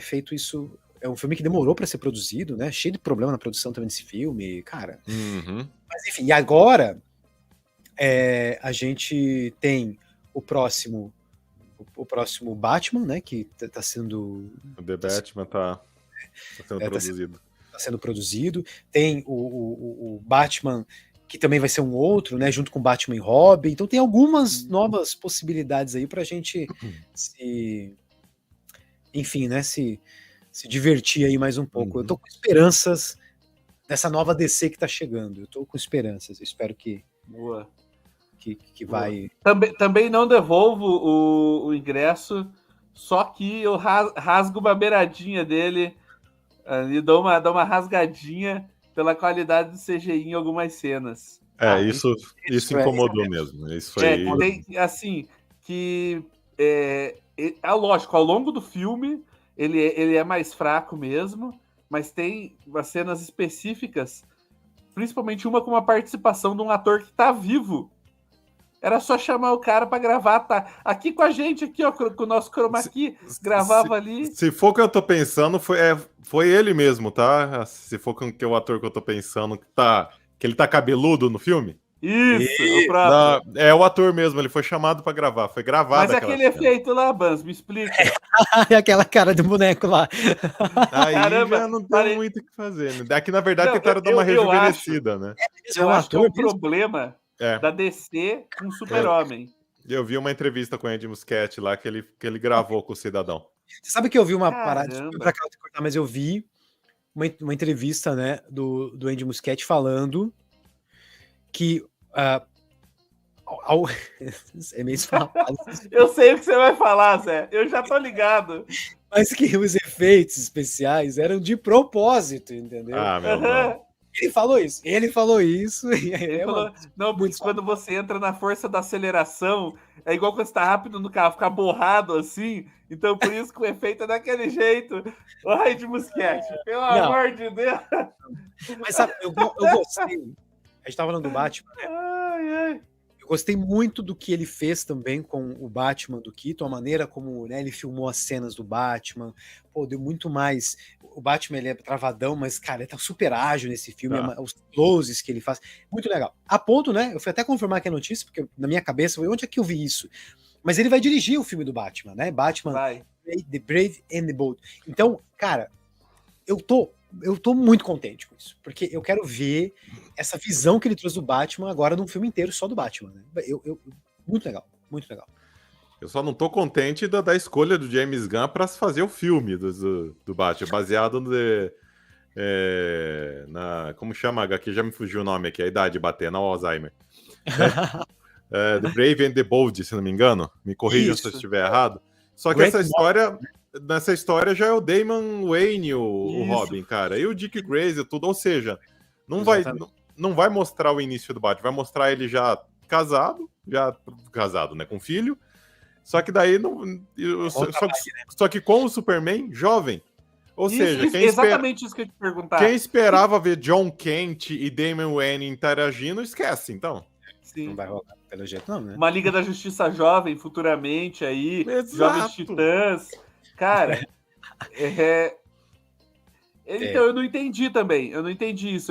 feito isso. É um filme que demorou para ser produzido, né? Cheio de problema na produção também desse filme, cara. Uhum. Mas enfim, e agora a gente tem o próximo Batman, né? Que tá sendo. O The Batman tá sendo produzido. Tá sendo produzido. Tem o Batman, que também vai ser um outro, né? Junto com Batman e Robin. Então tem algumas novas possibilidades aí pra gente enfim, né? Se divertir aí mais um pouco. Eu tô com esperanças nessa nova DC que tá chegando. Eu tô com esperanças. Eu espero que Boa. Que vai. Também não devolvo o ingresso, só que eu rasgo uma beiradinha dele e dou uma rasgadinha pela qualidade do CGI em algumas cenas. Isso incomodou mesmo. Isso foi. Tem, assim, que lógico, ao longo do filme ele é mais fraco mesmo, mas tem umas cenas específicas, principalmente uma com uma participação de um ator que tá vivo. Era só chamar o cara pra gravar, tá? Aqui com a gente, aqui, ó, com o nosso chroma key, gravava ali. Se for o que eu tô pensando, foi ele mesmo, tá? Se for que o ator que eu tô pensando, que ele tá cabeludo no filme. Isso, o próprio. É o ator mesmo, ele foi chamado pra gravar, foi gravado. Mas aquele efeito lá, Bans, me explica. Aquela cara do boneco lá. Aí Caramba, já não tem muito o que fazer, né? Aqui, na verdade, Não, tentaram dar uma rejuvenescida, né? Eu acho que é um problema da DC com o Super-Homem. Eu vi uma entrevista com o Andy Muschietti lá que ele gravou com o Cidadão. Você sabe que eu vi uma parada, pra cortar, mas eu vi uma entrevista, né, do Andy Muschietti falando que é meio esfarrapado. Eu sei o que você vai falar, Zé. Eu já tô ligado. Mas que os efeitos especiais eram de propósito, entendeu? Meu Deus. Ele falou isso. Ele falou, não, porque quando você entra na força da aceleração, é igual quando você tá rápido no carro, fica borrado assim. Então, por isso que o efeito é daquele jeito. Ai, de Muschietti, pelo amor de Deus. Mas sabe, eu gostei. A gente tava falando do Batman, né? Ai. Eu gostei muito do que ele fez também com o Batman do Keaton, a maneira como, né, ele filmou as cenas do Batman. Pô, deu muito mais. O Batman, ele é travadão, mas, cara, ele tá super ágil nesse filme, os closes que ele faz, muito legal. A ponto, né, eu fui até confirmar aqui a notícia, porque na minha cabeça, onde é que eu vi isso? Mas ele vai dirigir o filme do Batman, né, Batman, The Brave and the Bold. Então, cara, eu tô muito contente com isso, porque eu quero ver essa visão que ele trouxe do Batman agora num filme inteiro só do Batman, né? Muito legal, muito legal. Eu só não tô contente da escolha do James Gunn para fazer o filme do Batman, baseado como chama? Aqui já me fugiu o nome aqui, a idade bater, não o Alzheimer. The Brave and the Bold, se não me engano. Me corrijam se eu estiver errado. Só que nessa história já é o Damian Wayne, o Robin, cara. E o Dick Grayson e tudo. Ou seja, não vai mostrar o início do Batman, vai mostrar ele já casado, né, com filho. Só que daí só que com o Superman jovem. Ou seja, exatamente isso que eu ia te perguntar. Quem esperava ver John Kent e Damian Wayne interagindo, esquece, então. Sim. Não vai rolar pelo jeito, não, né? Uma Liga da Justiça jovem, futuramente aí, Exato. Jovens Titãs. Cara, então eu não entendi também. Eu não entendi isso.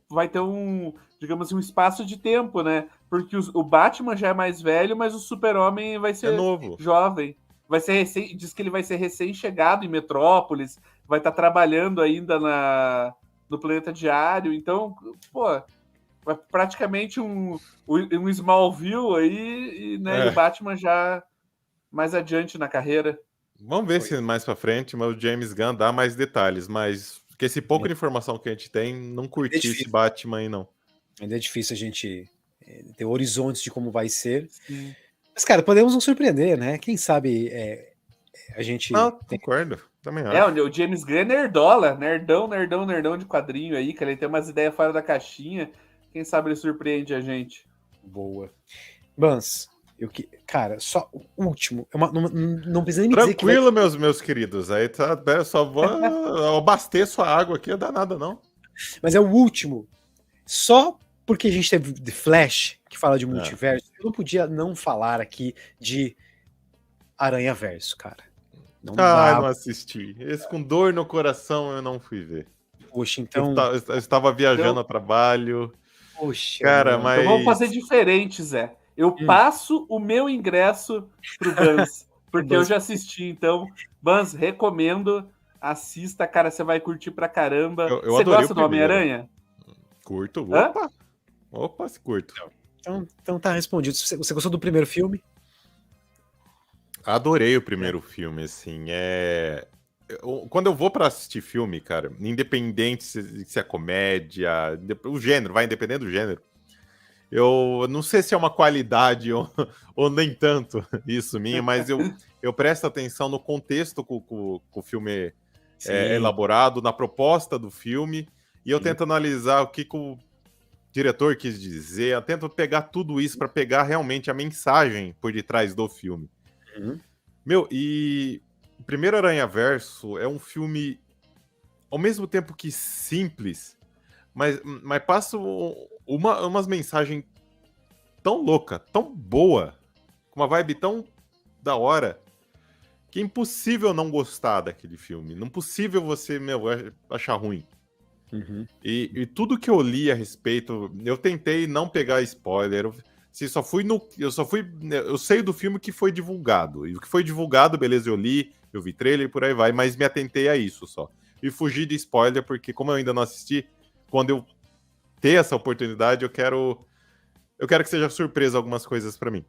Vai ter um, digamos assim, um espaço de tempo, né? Porque o Batman já é mais velho, mas o Super-Homem vai ser novo, jovem. Vai ser diz que ele vai ser recém-chegado em Metrópolis, vai estar trabalhando ainda no Planeta Diário. Então, pô, praticamente um Smallville aí, né? E o Batman já mais adiante na carreira. Vamos ver se mais pra frente, mas o James Gunn dá mais detalhes, mas que esse pouco de informação que a gente tem, não curti esse Batman aí, não. Ainda é difícil a gente ter horizontes de como vai ser. Sim. Mas, cara, podemos nos surpreender, né? Quem sabe a gente... Concordo. Também acho. O James Gunn é nerdola, nerdão de quadrinho aí, que ele tem umas ideias fora da caixinha. Quem sabe ele surpreende a gente. Boa. Bans, cara, só o último. Não precisa nem me dizer que Tranquilo, meus queridos. Aí tá, eu só vou eu abasteço a água aqui, não dá nada, não. Mas é o último. Só porque a gente teve The Flash, que fala de multiverso, eu não podia não falar aqui de Aranha Verso, cara. Não dá. Não assisti. Esse com dor no coração eu não fui ver. Poxa, então. Eu estava viajando a trabalho. Poxa, cara, mano. mas. Então vamos fazer diferente, Zé. Eu passo o meu ingresso pro Bans, porque eu já assisti. Então, Bans, recomendo. Assista, cara, você vai curtir pra caramba. Você gosta do Homem-Aranha? Curto. Opa, se curto. Então tá respondido. Você gostou do primeiro filme? Adorei o primeiro filme, assim. Quando eu vou pra assistir filme, cara, independente se é comédia, o gênero, vai independendo do gênero, eu não sei se é uma qualidade ou nem tanto isso minha, mas eu presto atenção no contexto que o filme é elaborado, na proposta do filme, e eu tento analisar o que o diretor quis dizer, eu tento pegar tudo isso para pegar realmente a mensagem por detrás do filme. Meu, e o primeiro Aranhaverso é um filme, ao mesmo tempo que simples, mas passa umas mensagens tão louca, tão boa, com uma vibe tão da hora, que é impossível não gostar daquele filme. Não é possível você, achar ruim. E tudo que eu li a respeito, eu tentei não pegar spoiler. Eu sei do filme que foi divulgado. E o que foi divulgado, beleza, eu li, eu vi trailer e por aí vai, mas me atentei a isso só. E fugi de spoiler, porque como eu ainda não assisti, quando eu ter essa oportunidade, eu quero que seja surpresa algumas coisas pra mim.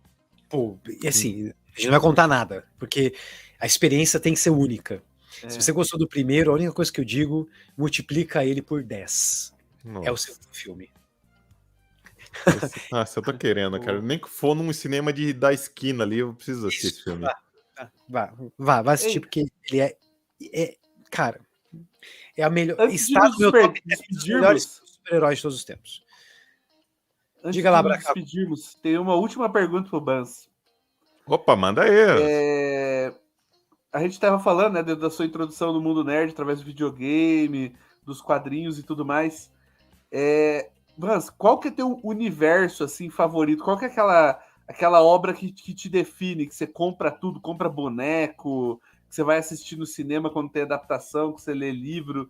Pô, e assim, a gente não vai contar nada, porque a experiência tem que ser única. Se você gostou do primeiro, a única coisa que eu digo, multiplica ele por 10. Nossa. É o segundo filme. Nossa, eu tô querendo, cara. Nem que for num cinema da esquina ali, eu preciso assistir esse filme. Vá assistir, porque ele cara, é a melhor. Antes Está no meu top 10 despedirmos, melhores super-heróis de todos os tempos. Diga lá, nos despedirmos, tem uma última pergunta pro Bans. Opa, manda aí. A gente estava falando, né, da sua introdução no mundo nerd através do videogame, dos quadrinhos e tudo mais. Bans, qual que é teu universo assim favorito? Qual que é aquela obra que te define, que você compra tudo, compra boneco, que você vai assistir no cinema quando tem adaptação, que você lê livro?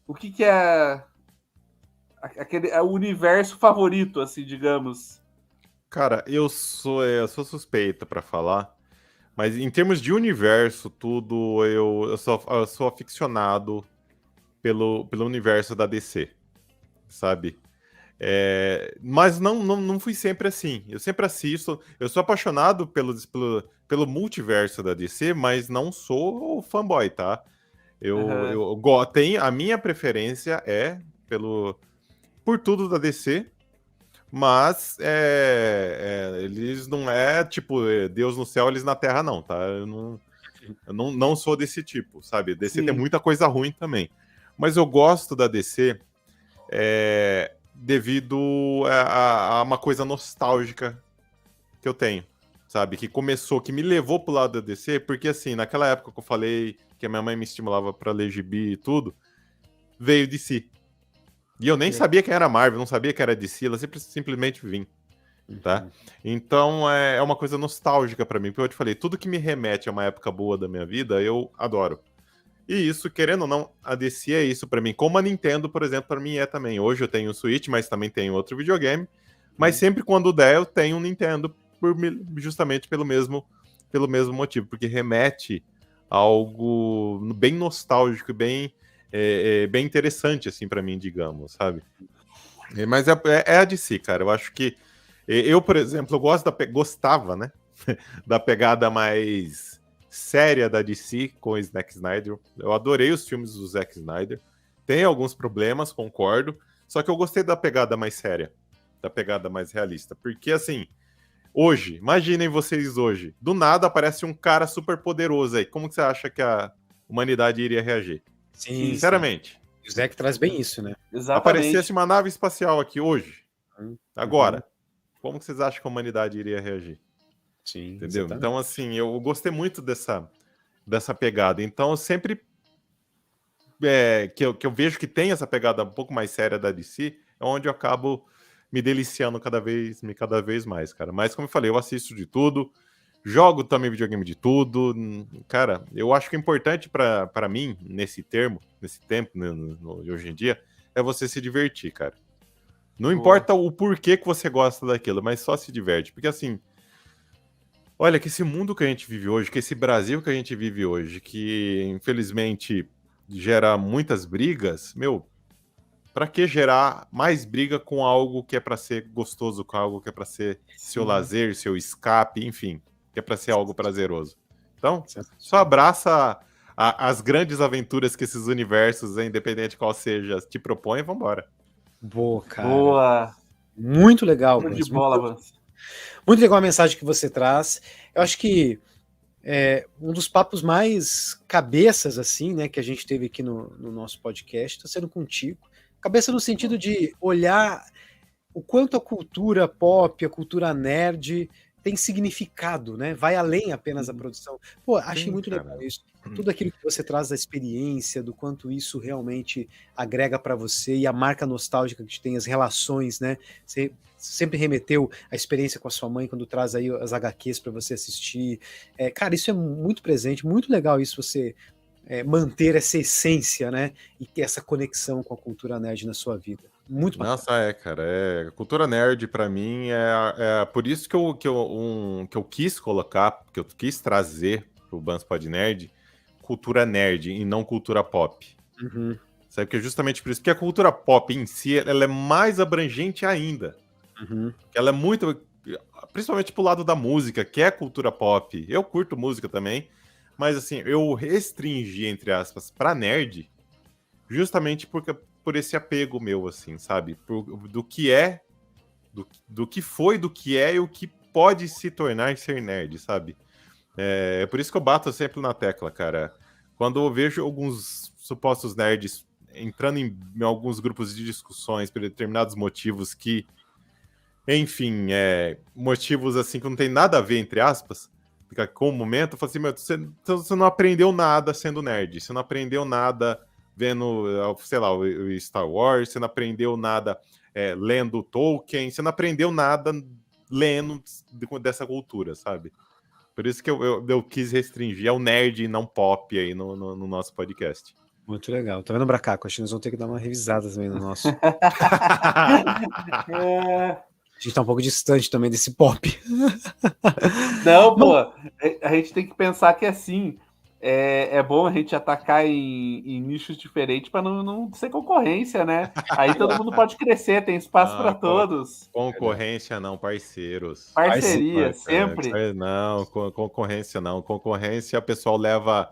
O que é o universo favorito, assim, digamos? Cara, eu sou suspeita pra falar, mas em termos de universo, tudo, eu sou aficionado pelo universo da DC, sabe? Mas não fui sempre assim. Eu sempre assisto. Eu sou apaixonado pelo multiverso da DC, mas não sou fanboy, tá? A minha preferência por tudo da DC, mas eles não tipo Deus no céu, eles na terra, não, tá? Eu não sou desse tipo, sabe? DC tem muita coisa ruim também. Mas eu gosto da DC devido a uma coisa nostálgica que eu tenho, sabe? Que me levou pro lado da DC, porque assim, naquela época que eu falei que a minha mãe me estimulava pra ler gibi e tudo, veio DC. E eu nem sabia quem era Marvel, não sabia que era DC, ela simplesmente vim, tá? Então é uma coisa nostálgica pra mim, porque eu te falei, tudo que me remete a uma época boa da minha vida, eu adoro. E isso, querendo ou não, a DC é isso pra mim. Como a Nintendo, por exemplo, pra mim é também. Hoje eu tenho o Switch, mas também tenho outro videogame. Mas sempre quando der, eu tenho um Nintendo, justamente pelo mesmo motivo. Porque remete a algo bem nostálgico, bem interessante, assim, pra mim, digamos, sabe? Mas é a DC, cara. Eu acho que... Eu, por exemplo, gostava, né? Da pegada mais séria da DC com o Zack Snyder. Eu adorei os filmes do Zack Snyder. Tem alguns problemas, concordo. Só que eu gostei da pegada mais séria, da pegada mais realista. Porque, assim, imaginem vocês hoje, do nada aparece um cara super poderoso aí. Como que você acha que humanidade iria reagir. Sim, Sinceramente. sim. O Zeke traz bem isso, né? Exatamente. Aparecesse uma nave espacial aqui hoje, agora, Uhum. como que vocês acham que a humanidade iria reagir? Sim, Entendeu? exatamente. Então, assim, eu gostei muito dessa pegada. Então, eu sempre que eu vejo que tem essa pegada um pouco mais séria da DC, é onde eu acabo me deliciando cada vez mais, cara. Mas, como eu falei, eu assisto de tudo, jogo também videogame de tudo. Cara, eu acho que o importante para mim, nesse tempo, né, hoje em dia, é você se divertir, cara. Não Boa. importa o porquê que você gosta daquilo, mas só se diverte. Porque, assim, olha, que esse mundo que a gente vive hoje, que esse Brasil que a gente vive hoje, que infelizmente gera muitas brigas, meu, pra que gerar mais briga com algo que é pra ser gostoso, com algo que é pra ser seu lazer, seu escape, enfim, que é pra ser algo prazeroso. Então, só abraça as grandes aventuras que esses universos, independente qual seja, te propõem e vambora. Boa, cara. Boa. Muito legal, Show de Vance. bola, Vance. Muito legal a mensagem que você traz. Eu acho que um dos papos mais cabeças, assim, né, que a gente teve aqui no nosso podcast, está sendo contigo. Cabeça no sentido de olhar o quanto a cultura pop, a cultura nerd tem significado, né? Vai além apenas da produção. Pô, achei Sim, muito cara. legal isso. Tudo aquilo que você traz da experiência, do quanto isso realmente agrega para você e a marca nostálgica que tem, as relações, né? Você sempre remeteu a experiência com a sua mãe quando traz aí as HQs para você assistir. Cara, isso é muito presente, muito legal isso você manter essa essência, né? E ter essa conexão com a cultura nerd na sua vida. Muito bacana. Nossa, cara, cultura nerd pra mim é por isso que eu quis colocar, que eu quis trazer pro Banspod Nerd, cultura nerd e não cultura pop. Uhum. Sabe, que é justamente por isso que a cultura pop em si, ela é mais abrangente ainda. Uhum. Ela é muito, principalmente pro lado da música, que é cultura pop. Eu curto música também, mas assim, eu restringi, entre aspas, pra nerd, justamente por esse apego meu, assim, sabe? Do que é, do que foi, do que é e o que pode se tornar ser nerd, sabe? É por isso que eu bato sempre na tecla, cara. Quando eu vejo alguns supostos nerds entrando em alguns grupos de discussões por determinados motivos que, enfim, motivos assim que não tem nada a ver, entre aspas, com o momento, eu falo assim, meu, você não aprendeu nada sendo nerd, você não aprendeu nada vendo, sei lá, o Star Wars, você não aprendeu nada lendo Tolkien, você não aprendeu nada lendo dessa cultura, sabe? Por isso que eu quis restringir ao nerd e não pop aí no nosso podcast. Muito legal. Tá vendo, Bracaco? Acho que nós vamos ter que dar uma revisada também no nosso. A gente tá um pouco distante também desse pop. Não, pô, a gente tem que pensar que assim, é bom a gente atacar em nichos diferentes para não ser concorrência, né? Aí todo mundo pode crescer, tem espaço para todos. Concorrência não, parceiros. Parceria, sempre. Não, concorrência não. Concorrência o pessoal leva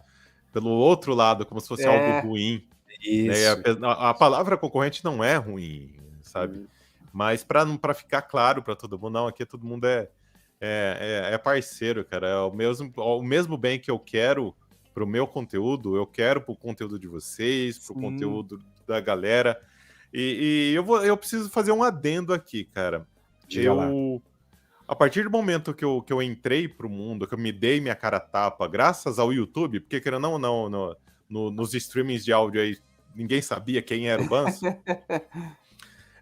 pelo outro lado, como se fosse algo ruim. Isso. Né? A palavra concorrente não é ruim, sabe? Mas para ficar claro para todo mundo, não, aqui todo mundo é parceiro, cara. É o mesmo bem que eu quero pro meu conteúdo, eu quero pro conteúdo de vocês, pro conteúdo da galera. E eu preciso fazer um adendo aqui, cara. A partir do momento que eu entrei pro mundo, que eu me dei minha cara a tapa, graças ao YouTube, porque querendo ou não, nos streamings de áudio aí, ninguém sabia quem era o Banso.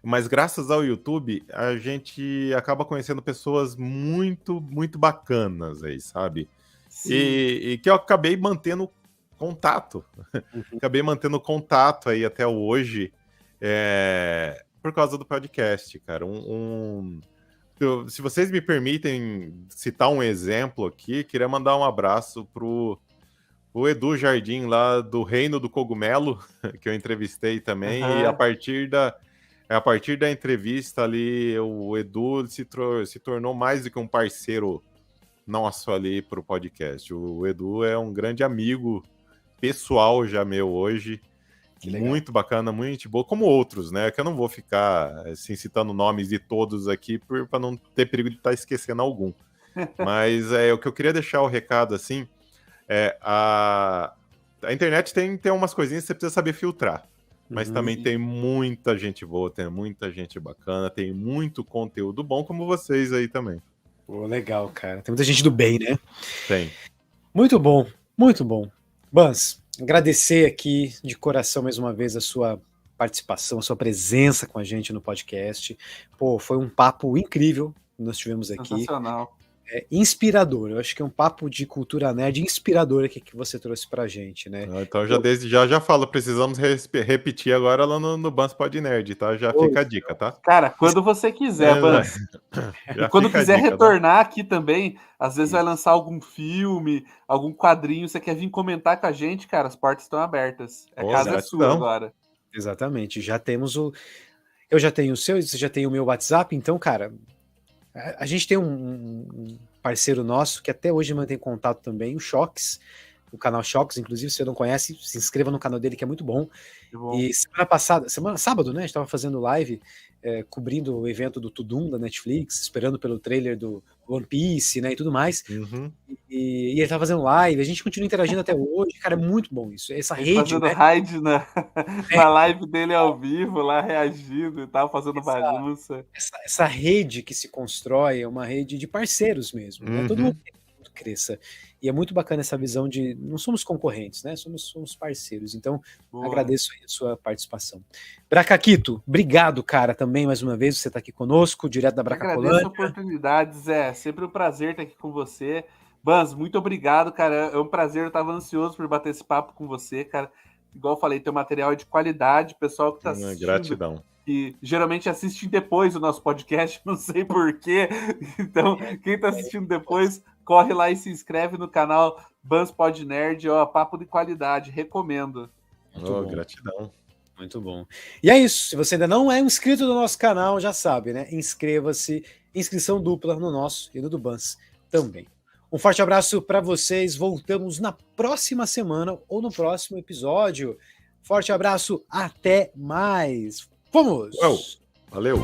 Mas graças ao YouTube, a gente acaba conhecendo pessoas muito, muito bacanas aí, sabe? E que eu acabei mantendo contato. Acabei mantendo contato aí até hoje por causa do podcast, cara. Se vocês me permitem citar um exemplo aqui, queria mandar um abraço pro Edu Jardim, lá do Reino do Cogumelo, que eu entrevistei também, e a partir da entrevista ali, o Edu se tornou mais do que um parceiro nosso ali pro podcast. O Edu é um grande amigo pessoal já meu hoje. Muito bacana, muito gente boa, como outros, né? Que eu não vou ficar assim, citando nomes de todos aqui para não ter perigo de estar esquecendo algum. Mas o que eu queria deixar o recado assim A internet tem umas coisinhas que você precisa saber filtrar. Mas também sim. tem muita gente boa, tem muita gente bacana, tem muito conteúdo bom, como vocês aí também. Pô, legal, cara. Tem muita gente do bem, né? Tem. Muito bom, muito bom. Bans, agradecer aqui de coração mais uma vez a sua participação, a sua presença com a gente no podcast. Pô, foi um papo incrível que nós tivemos aqui. Sensacional. Inspirador. Eu acho que é um papo de cultura nerd inspirador aqui que você trouxe pra gente, né? Então, desde já falo, precisamos repetir agora lá no Bans Pod Nerd, tá? Já fica a dica, tá? Cara, quando você quiser, Bans. E quando quiser retornar aqui também, às vezes vai lançar algum filme, algum quadrinho, você quer vir comentar com a gente, cara, as portas estão abertas. A casa é sua agora. Exatamente. Já temos eu já tenho o seu, você já tem o meu WhatsApp, então, cara, a gente tem um parceiro nosso que até hoje mantém contato também, o Shox, o canal Shox, inclusive, se você não conhece, se inscreva no canal dele que é muito bom. E sábado, né, a gente estava fazendo live cobrindo o evento do Tudum da Netflix, esperando pelo trailer do One Piece, né, e tudo mais. Uhum. E ele tá fazendo live, a gente continua interagindo até hoje, cara, é muito bom isso. Essa rede, fazendo raid na live dele ao vivo, lá reagindo e tal, fazendo bagunça. Essa rede que se constrói é uma rede de parceiros mesmo, né? Todo mundo tem que cresça. E é muito bacana essa visão de não somos concorrentes, né? Somos parceiros. Então, agradeço aí a sua participação. Bracaquito, obrigado, cara, também mais uma vez você tá aqui conosco, direto da Bracacolândia. Agradeço a oportunidade, Zé. Sempre um prazer estar aqui com você. Bans, muito obrigado, cara. É um prazer, eu estava ansioso por bater esse papo com você, cara. Igual eu falei, teu material é de qualidade, pessoal que está assistindo. Gratidão. Que geralmente assiste depois o nosso podcast, não sei porquê. Então, quem está assistindo depois, corre lá e se inscreve no canal Bans Pod Nerd, ó, papo de qualidade, recomendo. Gratidão. Muito bom. E é isso, se você ainda não é inscrito no nosso canal, já sabe, né? Inscreva-se, inscrição dupla no nosso e no do Bans também. Um forte abraço para vocês, voltamos na próxima semana ou no próximo episódio. Forte abraço, até mais! Vamos! Valeu!